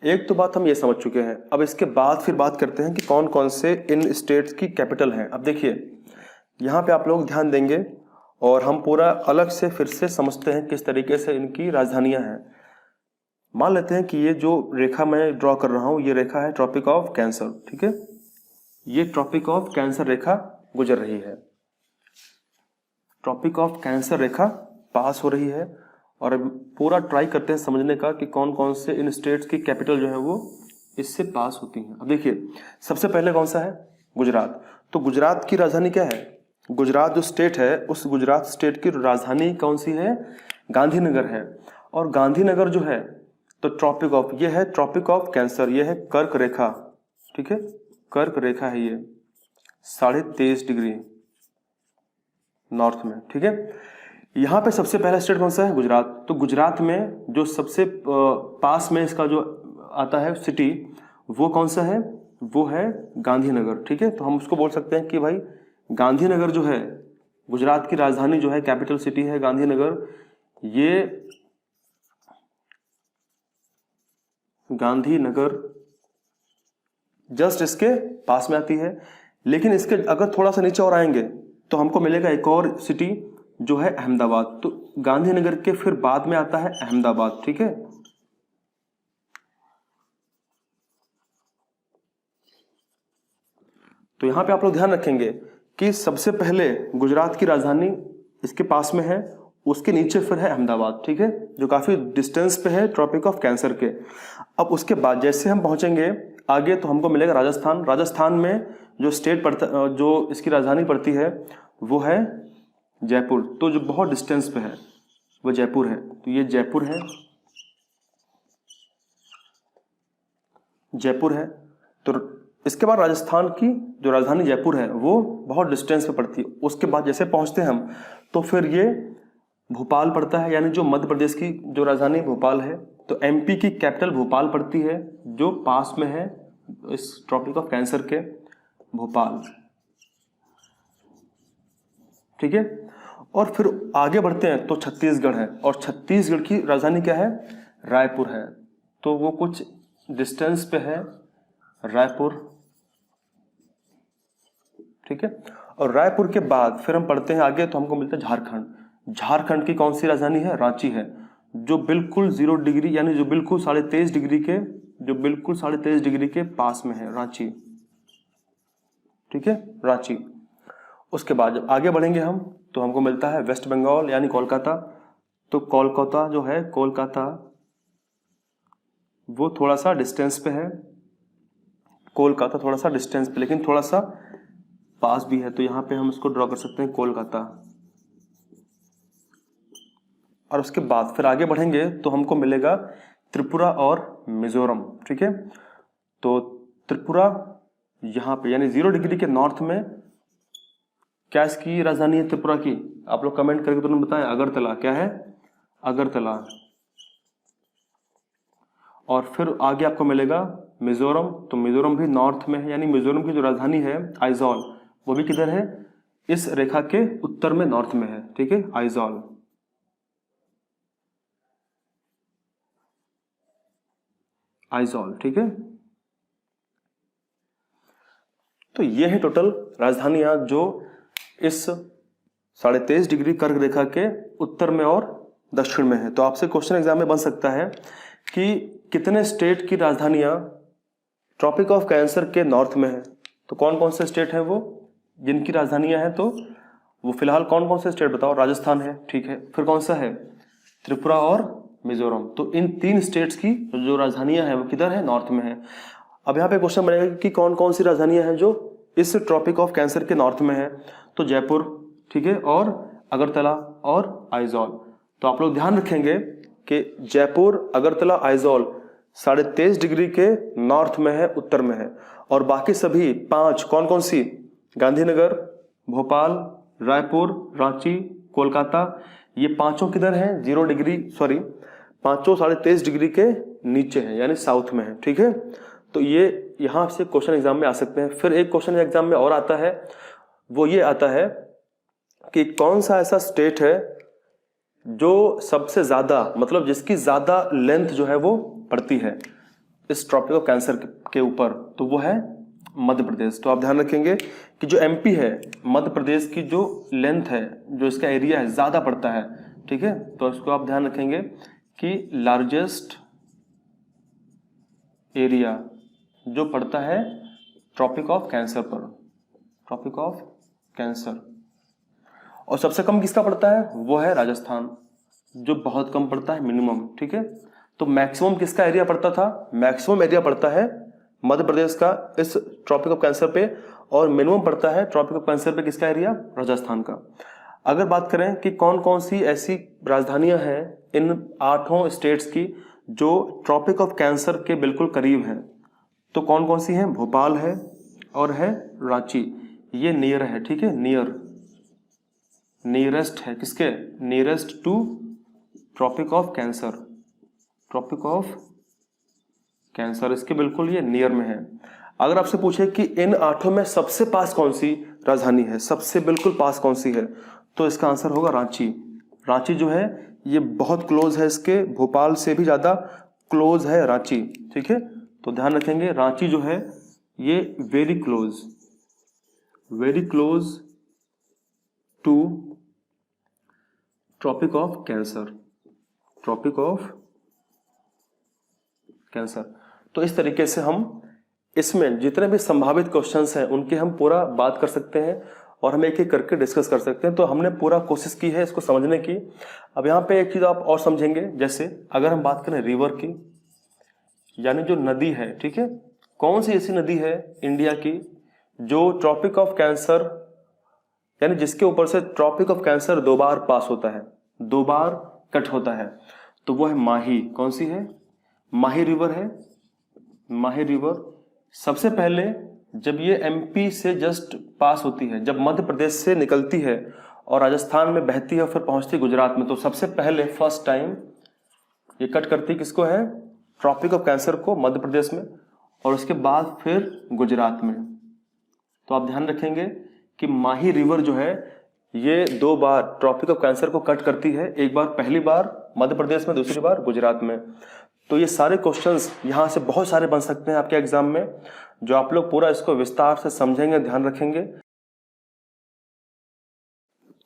एक तो बात हम ये समझ चुके हैं। अब इसके बाद फिर बात करते हैं कि कौन कौन से इन स्टेट्स की कैपिटल हैं। अब देखिए यहाँ पे आप लोग ध्यान देंगे और हम पूरा अलग से फिर से समझते हैं किस तरीके से इनकी राजधानियां हैं। मान लेते हैं कि ये जो रेखा मैं ड्रॉ कर रहा हूं, ये रेखा है ट्रॉपिक ऑफ कैंसर, ठीक है। ये ट्रॉपिक ऑफ कैंसर रेखा गुजर रही है, ट्रॉपिक ऑफ कैंसर रेखा पास हो रही है। और अब पूरा ट्राई करते हैं समझने का कि कौन कौन से इन स्टेट्स की कैपिटल जो है वो इससे पास होती हैं। अब देखिए सबसे पहले कौन सा है, गुजरात। तो गुजरात की राजधानी क्या है, गुजरात जो स्टेट है उस गुजरात स्टेट की राजधानी कौन सी है, गांधीनगर है। और गांधीनगर जो है तो ट्रॉपिक ऑफ, ये है ट्रॉपिक ऑफ कैंसर, ये है कर्क रेखा, ठीक है। कर्क रेखा है ये 23.5 डिग्री नॉर्थ में, ठीक है। यहाँ पे सबसे पहला स्टेट कौन सा है, गुजरात। तो गुजरात में जो सबसे पास में इसका जो आता है सिटी, वो कौन सा है, वो है गांधीनगर, ठीक है। तो हम उसको बोल सकते हैं कि भाई गांधीनगर जो है गुजरात की राजधानी जो है, कैपिटल सिटी है गांधीनगर। ये गांधीनगर जस्ट इसके पास में आती है। लेकिन इसके अगर थोड़ा सा नीचे और आएंगे तो हमको मिलेगा एक और सिटी जो है अहमदाबाद। तो गांधीनगर के फिर बाद में आता है अहमदाबाद, ठीक है। तो यहां पे आप लोग ध्यान रखेंगे कि सबसे पहले गुजरात की राजधानी इसके पास में है, उसके नीचे फिर है अहमदाबाद, ठीक है, जो काफी डिस्टेंस पे है ट्रॉपिक ऑफ कैंसर के। अब उसके बाद जैसे हम पहुंचेंगे आगे तो हमको मिलेगा राजस्थान। राजस्थान में जो स्टेट पड़ता, जो इसकी राजधानी पड़ती है वो है जयपुर। तो जो बहुत डिस्टेंस पे है वो जयपुर है, तो ये जयपुर है, जयपुर है। तो इसके बाद राजस्थान की जो राजधानी जयपुर है वो बहुत डिस्टेंस पे पड़ती है। उसके बाद जैसे पहुंचते हैं हम तो फिर ये भोपाल पड़ता है, यानी जो मध्य प्रदेश की जो राजधानी भोपाल है। तो एमपी की कैपिटल भोपाल पड़ती है, जो पास में है इस ट्रॉपिक ऑफ कैंसर के, भोपाल। ठीक है, और फिर आगे बढ़ते हैं तो छत्तीसगढ़ है, और छत्तीसगढ़ की राजधानी क्या है, रायपुर है। तो वो कुछ डिस्टेंस पे है रायपुर। ठीक है, और रायपुर के बाद फिर हम पढ़ते हैं आगे तो हमको मिलता है झारखंड। झारखंड की कौन सी राजधानी है, रांची है, जो बिल्कुल 0 डिग्री यानी जो बिल्कुल 23.5 डिग्री के, जो बिल्कुल 23.5 डिग्री के पास में है रांची। ठीक है, रांची। उसके बाद जब आगे बढ़ेंगे हम तो हमको मिलता है वेस्ट बंगाल यानी कोलकाता। तो कोलकाता जो है, कोलकाता वो थोड़ा सा डिस्टेंस पे है, कोलकाता थोड़ा सा डिस्टेंस पे, लेकिन थोड़ा सा पास भी है। तो यहां पे हम इसको ड्रॉ कर सकते हैं कोलकाता। और उसके बाद फिर आगे बढ़ेंगे तो हमको मिलेगा त्रिपुरा और मिजोरम। ठीक है, तो त्रिपुरा यहाँ पे यानी 0 डिग्री के नॉर्थ में क्या इसकी राजधानी है त्रिपुरा की, आप लोग कमेंट करके तुरंत बताएं। अगरतला। क्या है, अगरतला। और फिर आगे आपको मिलेगा मिजोरम। तो मिजोरम भी नॉर्थ में है, यानी मिजोरम की जो राजधानी है आइजॉल, वो भी किधर है, इस रेखा के उत्तर में, नॉर्थ में है। ठीक है, आइजॉल। आइजॉल। ठीक है, तो ये है टोटल राजधानियां जो इस 23.5 डिग्री कर्क रेखा के उत्तर में और दक्षिण में है। तो आपसे क्वेश्चन एग्जाम में बन सकता है कि कितने स्टेट की राजधानियां ट्रॉपिक ऑफ कैंसर के नॉर्थ में है। तो कौन कौन से स्टेट हैं वो जिनकी राजधानियां हैं, तो वो फिलहाल कौन कौन से स्टेट बताओ। राजस्थान है, ठीक है, फिर कौन सा है, त्रिपुरा और मिजोरम। तो इन 3 स्टेट्स की जो राजधानियां हैं वो किधर है, नॉर्थ में है। अब यहाँ पे क्वेश्चन बनेगा कि कौन कौन सी राजधानियां हैं जो इस ट्रॉपिक ऑफ कैंसर के नॉर्थ में है। तो जयपुर, ठीक है, और अगरतला और आइजॉल। तो आप लोग ध्यान रखेंगे कि जयपुर, अगरतला, आइजॉल 23.5 डिग्री के नॉर्थ में है, उत्तर में है। और बाकी सभी 5 कौन कौन सी, गांधीनगर, भोपाल, रायपुर, रांची, कोलकाता, ये पांचों किधर हैं, 0 डिग्री, सॉरी, पांचों 23.5 डिग्री के नीचे हैं, यानी साउथ में है। ठीक है, तो ये यहां से क्वेश्चन एग्जाम में आ सकते हैं। फिर एक क्वेश्चन एग्जाम में और आता है, वो ये आता है कि कौन सा ऐसा स्टेट है जो सबसे ज्यादा, मतलब जिसकी ज्यादा लेंथ जो है वो पड़ती है इस ट्रॉपिक ऑफ कैंसर के ऊपर, तो वो है मध्य प्रदेश। तो आप ध्यान रखेंगे कि जो एमपी है, मध्य प्रदेश की जो लेंथ है, जो इसका एरिया है, ज्यादा पड़ता है। ठीक है, तो इसको आप ध्यान रखेंगे कि लार्जेस्ट एरिया जो पड़ता है ट्रॉपिक ऑफ कैंसर पर, ट्रॉपिक ऑफ कैंसर। और सबसे कम किसका पड़ता है, वो है राजस्थान, जो बहुत कम पड़ता है, मिनिमम। ठीक है, तो मैक्सिमम किसका एरिया पड़ता था, मैक्सिमम एरिया पड़ता है मध्य प्रदेश का इस ट्रॉपिक ऑफ कैंसर पे, और मिनिमम पड़ता है ट्रॉपिक ऑफ कैंसर पे किसका एरिया, राजस्थान का। अगर बात करें कि कौन कौन सी ऐसी राजधानियां हैं इन 8 स्टेट्स की जो ट्रॉपिक ऑफ कैंसर के बिल्कुल करीब हैं, तो कौन कौन सी हैं, भोपाल है और है रांची, ये नियर है। ठीक है, नियर, नियरेस्ट है किसके, nearest to tropic of cancer, tropic of cancer, इसके बिल्कुल ये नियर में है। अगर आपसे पूछे कि इन 8 में सबसे पास कौन सी राजधानी है, सबसे बिल्कुल पास कौन सी है, तो इसका आंसर होगा रांची। रांची जो है ये बहुत क्लोज है, इसके भोपाल से भी ज्यादा क्लोज है रांची। ठीक है, तो ध्यान रखेंगे रांची जो है ये very close, very close to tropic of cancer, tropic of cancer. तो इस तरीके से हम इसमें जितने भी संभावित क्वेश्चंस हैं उनके हम पूरा बात कर सकते हैं और हम एक एक करके डिस्कस कर सकते हैं। तो हमने पूरा कोशिश की है इसको समझने की। अब यहाँ पे एक चीज आप और समझेंगे, जैसे अगर हम बात करें रिवर की, यानी जो नदी है, ठीक है, कौन सी ऐसी नदी है इंडिया की जो ट्रॉपिक ऑफ कैंसर, यानी जिसके ऊपर से ट्रॉपिक ऑफ कैंसर 2 बार पास होता है, 2 बार कट होता है? तो वो है माही। कौन सी है? माही रिवर है। माही रिवर सबसे पहले जब ये एमपी से जस्ट पास होती है, जब मध्य प्रदेश से निकलती है और राजस्थान में बहती है और फिर पहुंचती है गुजरात में, तो सबसे पहले फर्स्ट टाइम ये कट करती किसको है? ट्रॉपिक ऑफ कैंसर को, मध्य प्रदेश में, और उसके बाद फिर गुजरात में। तो आप ध्यान रखेंगे कि माही रिवर जो है ये 2 बार ट्रॉपिक ऑफ कैंसर को कट करती है, एक बार पहली बार मध्य प्रदेश में, दूसरी बार गुजरात में। तो ये सारे क्वेश्चंस यहाँ से बहुत सारे बन सकते हैं आपके एग्जाम में, जो आप लोग पूरा इसको विस्तार से समझेंगे, ध्यान रखेंगे।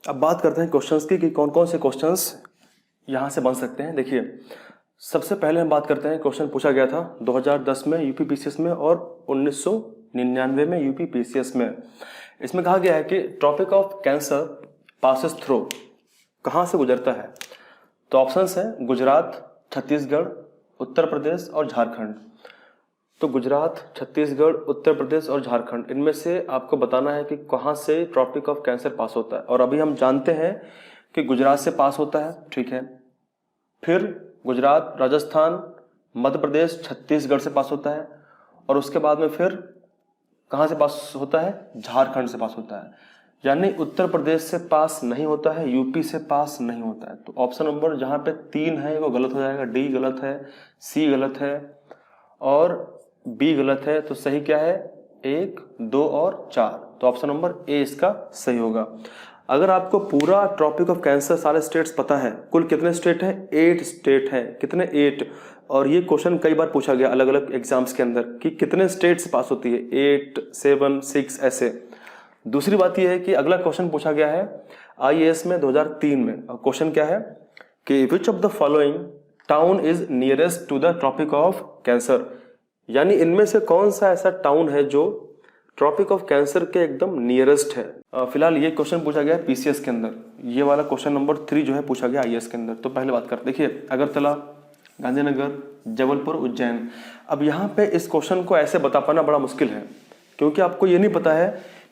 अब बात करते हैं क्वेश्चंस की कि कौन कौन से क्वेश्चंस यहाँ से बन सकते हैं। देखिए, सबसे पहले हम बात करते हैं, क्वेश्चन पूछा गया था 2010 में यूपीपीसीएस में और 1999 में यूपीपीसीएस में। इसमें कहा गया है कि tropic of cancer passes through, कहाँ से गुजरता है? तो ऑप्शंस है गुजरात, छत्तीसगढ़, उत्तर प्रदेश और झारखंड। तो गुजरात, छत्तीसगढ़, उत्तर प्रदेश और झारखंड, इनमें से आपको बताना है कि कहाँ से ट्रॉपिक ऑफ कैंसर पास होता है। और अभी हम जानते हैं कि गुजरात से पास होता है, ठीक है। फिर गुजरात, राजस्थान, मध्य प्रदेश, छत्तीसगढ़ से पास होता है, और उसके बाद में फिर कहाँ से पास होता है? झारखंड से पास होता है। यानी उत्तर प्रदेश से पास नहीं होता है, यूपी से पास नहीं होता है। तो ऑप्शन नंबर जहाँ पे 3 है वो गलत हो जाएगा, डी गलत है, सी गलत है और बी गलत है। तो सही क्या है? 1, 2 और 4। तो ऑप्शन नंबर ए इसका सही होगा। अगर आपको पूरा ट्रॉपिक ऑफ कैंसर सारे स्टेट्स पता है, कुल कितने स्टेट हैं? 8 स्टेट हैं। कितने? 8। और ये क्वेश्चन कई बार पूछा गया अलग अलग एग्जाम्स के अंदर कि कितने स्टेट से पास होती है, 8, 7, 6 ऐसे। दूसरी बात यह है कि अगला क्वेश्चन पूछा गया है आईएएस में 2003 में। और क्वेश्चन क्या है कि which of the following town is nearest to the tropic of cancer, यानी इनमें से कौन सा ऐसा टाउन है जो ट्रॉपिक ऑफ कैंसर के एकदम नियरेस्ट है। फिलहाल ये क्वेश्चन पूछा गया है पीसीएस के अंदर, ये वाला क्वेश्चन नंबर 3 जो है पूछा गया आईएएस के अंदर। तो पहले बात करते, देखिए अगरतला, गांधीनगर, जबलपुर, उज्जैन। अब यहाँ पे इस क्वेश्चन को ऐसे बता पाना बड़ा मुश्किल है, क्योंकि आपको ये नहीं पता है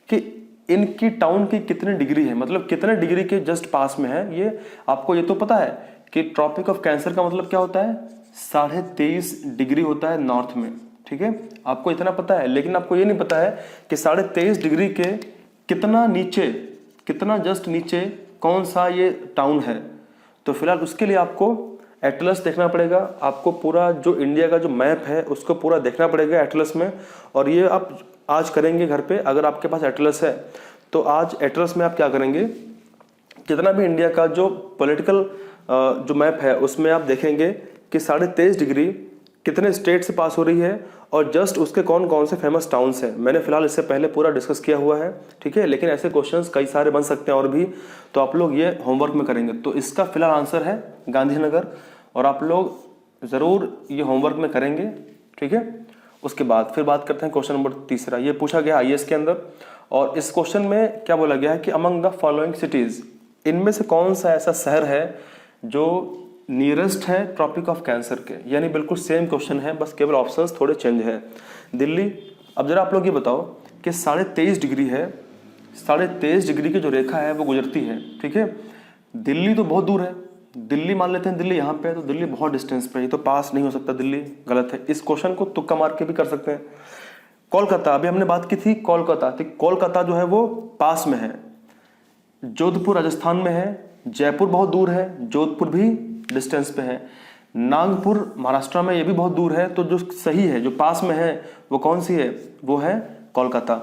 कि इनकी टाउन की कितनी डिग्री है, मतलब कितने डिग्री के जस्ट पास में है। ये आपको ये तो पता है कि ट्रॉपिक ऑफ कैंसर का मतलब क्या होता है? 23.5 डिग्री होता है नॉर्थ में, ठीक है, आपको इतना पता है। लेकिन आपको ये नहीं पता है कि 23.5 डिग्री के कितना नीचे, कितना जस्ट नीचे कौन सा ये टाउन है। तो फिलहाल उसके लिए आपको एटलस देखना पड़ेगा, आपको पूरा जो इंडिया का जो मैप है उसको पूरा देखना पड़ेगा एटलस में। और ये आप आज करेंगे घर पे, अगर आपके पास एटलस है तो आज एटलस में आप क्या करेंगे, जितना भी इंडिया का जो पॉलिटिकल जो मैप है उसमें आप देखेंगे कि 23.5 डिग्री कितने स्टेट से पास हो रही है और जस्ट उसके कौन कौन से फेमस टाउन्स हैं। मैंने फिलहाल इससे पहले पूरा डिस्कस किया हुआ है, ठीक है, लेकिन ऐसे क्वेश्चंस कई सारे बन सकते हैं और भी, तो आप लोग ये होमवर्क में करेंगे। तो इसका फिलहाल आंसर है गांधीनगर, और आप लोग ज़रूर ये होमवर्क में करेंगे, ठीक है। उसके बाद फिर बात करते हैं क्वेश्चन नंबर 3। ये पूछा गया आईएएस के अंदर, और इस क्वेश्चन में क्या बोला गया है कि अमंग द फॉलोइंग सिटीज, इनमें से कौन सा ऐसा शहर है जो नियरेस्ट है ट्रॉपिक ऑफ कैंसर के। यानी बिल्कुल सेम क्वेश्चन है, बस केवल ऑप्शंस थोड़े चेंज है। दिल्ली। अब जरा आप लोग ये बताओ कि 23.5 डिग्री है, 23.5 डिग्री की जो रेखा है वो गुजरती है, ठीक है। दिल्ली तो बहुत दूर है, दिल्ली मान लेते हैं, दिल्ली यहाँ पे है, तो दिल्ली बहुत डिस्टेंस पे है, तो पास नहीं हो सकता, दिल्ली गलत है। इस क्वेश्चन को तुक्का मार के भी कर सकते हैं। कोलकाता, अभी हमने बात की थी कोलकाता, तो कोलकाता जो है वो पास में है। जोधपुर राजस्थान में है, जयपुर बहुत दूर है, जोधपुर भी डिस्टेंस पे है। नागपुर महाराष्ट्र में, ये भी बहुत दूर है। तो जो सही है, जो पास में है, वो कौन सी है? वो है कोलकाता।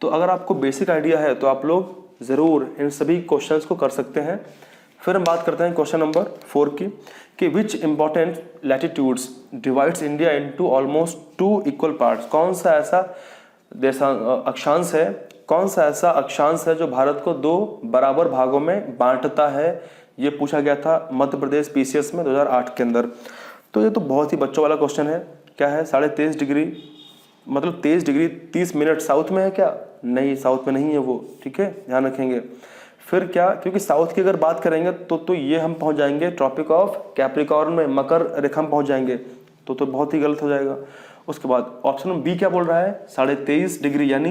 तो अगर आपको बेसिक आइडिया है तो आप लोग ज़रूर इन सभी क्वेश्चंस को कर सकते हैं। फिर हम बात करते हैं क्वेश्चन नंबर 4 की, कि which important latitudes divides India into almost 2 equal parts. कौन सा ऐसा अक्षांश है, कौन सा ऐसा अक्षांश है जो भारत को 2 बराबर भागों में बांटता है। ये पूछा गया था मध्य प्रदेश पीसीएस में 2008 के अंदर। तो ये तो बहुत ही बच्चों वाला क्वेश्चन है। क्या है 23.5 डिग्री, मतलब 23 डिग्री 30 मिनट साउथ में है क्या? नहीं, साउथ में नहीं है वो, ठीक है, ध्यान रखेंगे। फिर क्या, क्योंकि साउथ की अगर बात करेंगे तो ये हम पहुंच जाएंगे ट्रॉपिक ऑफ कैप्रिकॉर्न में, मकर रेखा में पहुंच जाएंगे, तो बहुत ही गलत हो जाएगा। उसके बाद ऑप्शन बी क्या बोल रहा है, 23.5 डिग्री, यानी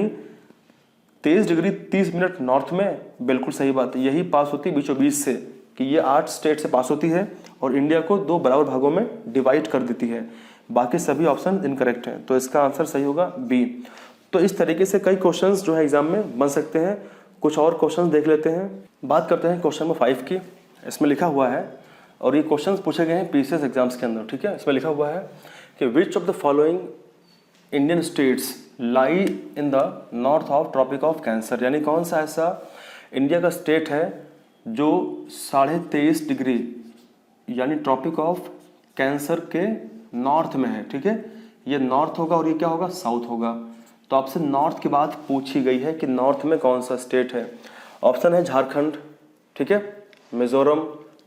23 डिग्री 30 मिनट नॉर्थ में। बिल्कुल सही बात है, यही पास होती है बीचों बीच से, कि ये 8 स्टेट से पास होती है और इंडिया को 2 बराबर भागों में डिवाइड कर देती है। बाकी सभी ऑप्शन इनकरेक्ट हैं, तो इसका आंसर सही होगा बी। तो इस तरीके से कई क्वेश्चंस जो है एग्जाम में बन सकते हैं। कुछ और क्वेश्चंस देख लेते हैं। बात करते हैं क्वेश्चन नंबर 5 की। इसमें लिखा हुआ है, और ये क्वेश्चंस पूछे गए हैं पीसीएस एग्जाम्स के अंदर, ठीक है। इसमें लिखा हुआ है कि which of the following Indian states lie in the north of tropic of cancer, यानी कौन सा ऐसा इंडिया का स्टेट है जो 23.5 डिग्री यानी ट्रॉपिक ऑफ कैंसर के नॉर्थ में है, ठीक है। ये नॉर्थ होगा और ये क्या होगा, साउथ होगा। तो आपसे नॉर्थ की बात पूछी गई है कि नॉर्थ में कौन सा स्टेट है। ऑप्शन है झारखंड, ठीक है, मिजोरम,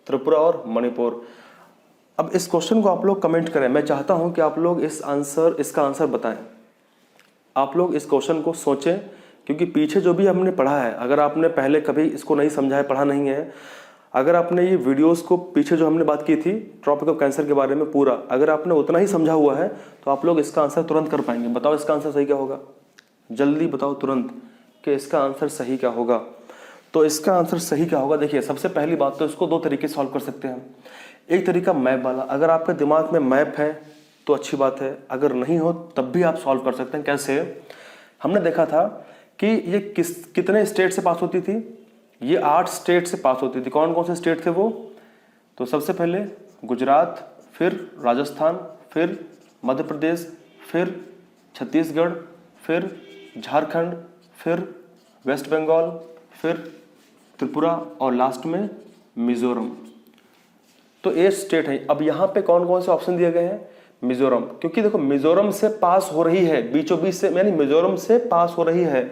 त्रिपुरा और मणिपुर। अब इस क्वेश्चन को आप लोग कमेंट करें। मैं चाहता हूं कि आप लोग इसका आंसर बताएं। आप लोग इस क्वेश्चन को सोचें, क्योंकि पीछे जो भी हमने पढ़ा है, अगर आपने पहले कभी इसको नहीं समझा है, पढ़ा नहीं है, अगर आपने ये वीडियोस को पीछे जो हमने बात की थी ट्रॉपिक ऑफ कैंसर के बारे में पूरा, अगर आपने उतना ही समझा हुआ है तो आप लोग इसका आंसर तुरंत कर पाएंगे। बताओ इसका आंसर सही क्या होगा, जल्दी बताओ तुरंत कि इसका आंसर सही क्या होगा। तो इसका आंसर सही क्या होगा, देखिए सबसे पहली बात तो इसको 2 तरीके से सॉल्व कर सकते हैं। एक तरीका मैप वाला, अगर आपके दिमाग में मैप है तो अच्छी बात है, अगर नहीं हो तब भी आप सॉल्व कर सकते हैं। कैसे, हमने देखा था कि ये कितने स्टेट से पास होती थी, ये 8 स्टेट से पास होती थी। कौन कौन से स्टेट थे वो, तो सबसे पहले गुजरात, फिर राजस्थान, फिर मध्य प्रदेश, फिर छत्तीसगढ़, फिर झारखंड, फिर वेस्ट बंगाल, फिर त्रिपुरा और लास्ट में मिजोरम। तो 8 स्टेट है। अब यहाँ पे कौन कौन से ऑप्शन दिए गए हैं, मिजोरम, क्योंकि देखो मिजोरम से पास हो रही है, बीचों बीच से, यानी मिजोरम से पास हो रही है,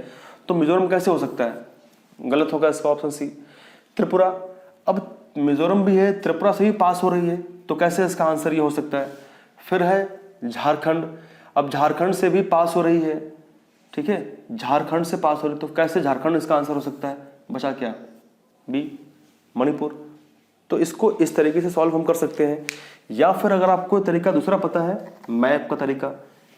तो मिजोरम कैसे हो सकता है, गलत होगा इसका ऑप्शन सी। त्रिपुरा, अब मिजोरम भी है, त्रिपुरा से भी पास हो रही है, तो कैसे इसका आंसर ये हो सकता है। फिर है झारखंड, अब झारखंड से भी पास हो रही है, ठीक है, झारखंड से पास हो रही है, तो कैसे झारखंड इसका आंसर हो सकता है। बचा क्या, बी, मणिपुर। तो इसको इस तरीके से सॉल्व हम कर सकते हैं। या फिर अगर आपको तरीका दूसरा पता है, मैप का तरीका,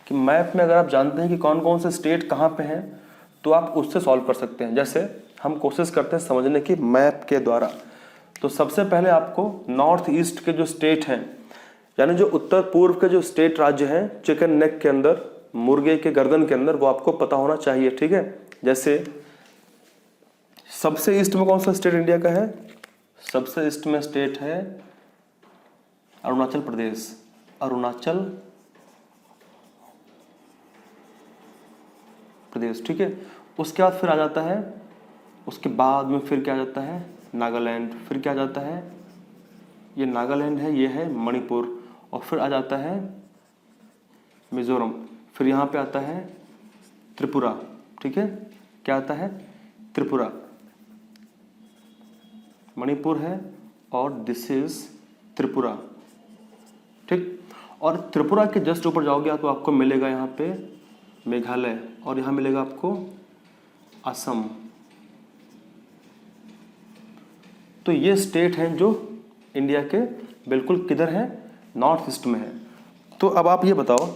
कि मैप में अगर आप जानते हैं कि कौन कौन से स्टेट कहाँ पे हैं, तो आप उससे सॉल्व कर सकते हैं। जैसे हम कोशिश करते हैं समझने की मैप के द्वारा। तो सबसे पहले आपको नॉर्थ ईस्ट के जो स्टेट हैं, यानी जो उत्तर पूर्व के जो स्टेट राज्य हैं, चिकन नेक के अंदर, मुर्गे के गर्दन के अंदर, वो आपको पता होना चाहिए, ठीक है। जैसे सबसे ईस्ट में कौन सा स्टेट इंडिया का है, सबसे ईस्ट में स्टेट है अरुणाचल प्रदेश, अरुणाचल प्रदेश, ठीक है। उसके बाद फिर आ जाता है, उसके बाद में फिर क्या आ जाता है, नागालैंड, फिर क्या आ जाता है, ये नागालैंड है, ये है मणिपुर, और फिर आ जाता है मिजोरम, फिर यहाँ पे आता है त्रिपुरा, ठीक है। क्या आता है, त्रिपुरा, मणिपुर है और दिस इज त्रिपुरा, ठीक। और त्रिपुरा के जस्ट ऊपर जाओगे तो आपको मिलेगा यहाँ पे मेघालय, और यहाँ मिलेगा आपको असम। तो ये स्टेट हैं जो इंडिया के बिल्कुल किधर है, नॉर्थ ईस्ट में है। तो अब आप ये बताओ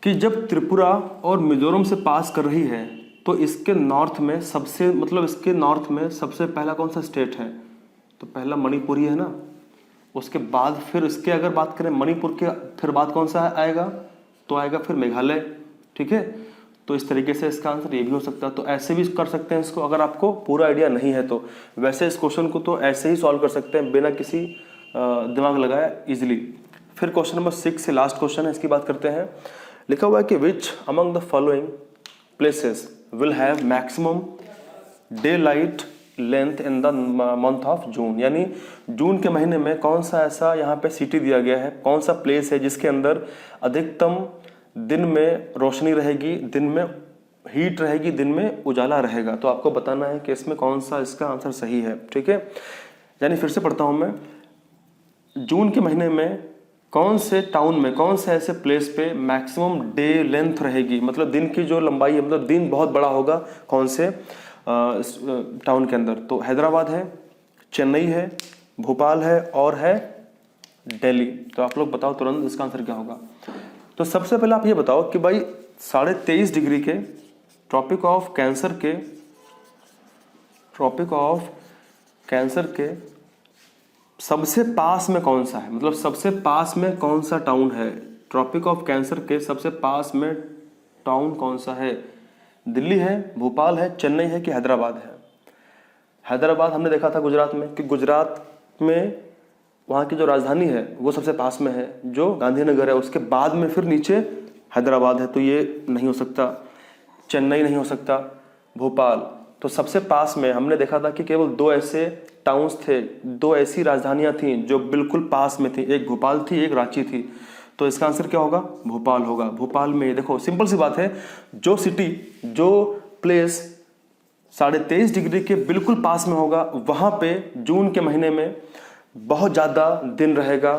कि जब त्रिपुरा और मिजोरम से पास कर रही है, तो इसके नॉर्थ में सबसे, मतलब इसके नॉर्थ में सबसे पहला कौन सा स्टेट है, तो पहला मणिपुर ही है ना। उसके बाद फिर इसके अगर बात करें मणिपुर के, फिर बात कौन सा आएगा, तो आएगा फिर मेघालय, ठीक है। तो इस तरीके से इसका आंसर ये भी हो सकता है। तो ऐसे भी कर सकते हैं इसको, अगर आपको पूरा आइडिया नहीं है तो। वैसे इस क्वेश्चन को तो ऐसे ही सॉल्व कर सकते हैं बिना किसी दिमाग लगाए इजिली। फिर क्वेश्चन नंबर 6 से लास्ट क्वेश्चन है, इसकी बात करते हैं। लिखा हुआ है कि which among the following places will have maximum day light length in the month of June, यानी जून के महीने में कौन सा ऐसा यहाँ पे सिटी दिया गया है, कौन सा प्लेस है जिसके अंदर अधिकतम दिन में रोशनी रहेगी, दिन में हीट रहेगी, दिन में उजाला रहेगा। तो आपको बताना है कि इसमें कौन सा इसका आंसर सही है, ठीक है। यानी फिर से पढ़ता हूं मैं, जून के महीने में कौन से टाउन में, कौन से ऐसे प्लेस पे मैक्सिमम डे लेंथ रहेगी, मतलब दिन की जो लंबाई है, मतलब दिन बहुत बड़ा होगा, कौन से टाउन के अंदर। तो हैदराबाद है, चेन्नई है, भोपाल है और है दिल्ली। तो आप लोग बताओ तुरंत इसका आंसर क्या होगा। तो सबसे पहले आप ये बताओ कि भाई 23.5 डिग्री के ट्रॉपिक ऑफ कैंसर के सबसे पास में कौन सा है, मतलब सबसे पास में कौन सा टाउन है, ट्रॉपिक ऑफ कैंसर के सबसे पास में टाउन कौन सा है? दिल्ली है, भोपाल है, चेन्नई है कि हैदराबाद है? हैदराबाद हमने देखा था गुजरात में कि गुजरात में वहाँ की जो राजधानी है वो सबसे पास में है, जो गांधीनगर है, उसके बाद में फिर नीचे हैदराबाद है, तो ये नहीं हो सकता। चेन्नई नहीं हो सकता, भोपाल। तो सबसे पास में हमने देखा था कि केवल 2 ऐसे टाउन्स थे, 2 ऐसी राजधानियां थीं जो बिल्कुल पास में थी, एक भोपाल थी, एक रांची थी। तो इसका आंसर क्या होगा? भोपाल होगा। भोपाल में देखो सिंपल सी बात है, जो सिटी, जो प्लेस 23.5 डिग्री के बिल्कुल पास में होगा, वहां पे जून के महीने में बहुत ज़्यादा दिन रहेगा,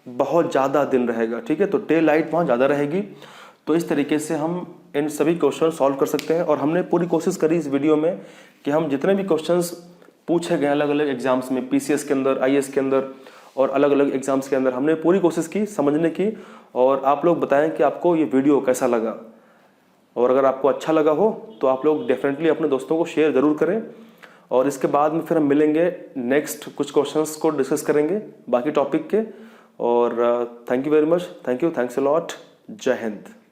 बहुत ज़्यादा दिन रहेगा। ठीक है, तो डे लाइट वहाँ ज़्यादा रहेगी। तो इस तरीके से हम इन सभी क्वेश्चन सॉल्व कर सकते हैं। और हमने पूरी कोशिश करी इस वीडियो में कि हम जितने भी क्वेश्चंस पूछे गए अलग अलग एग्जाम्स में, पीसीएस के अंदर, आईएएस के अंदर और अलग अलग एग्जाम्स के अंदर, हमने पूरी कोशिश की समझने की। और आप लोग बताएं कि आपको ये वीडियो कैसा लगा, और अगर आपको अच्छा लगा हो तो आप लोग डेफिनेटली अपने दोस्तों को शेयर ज़रूर करें। और इसके बाद में फिर हम मिलेंगे, नेक्स्ट कुछ क्वेश्चंस को डिस्कस करेंगे बाकी टॉपिक के। और thank you very much, thank you, thanks a lot, जय हिंद।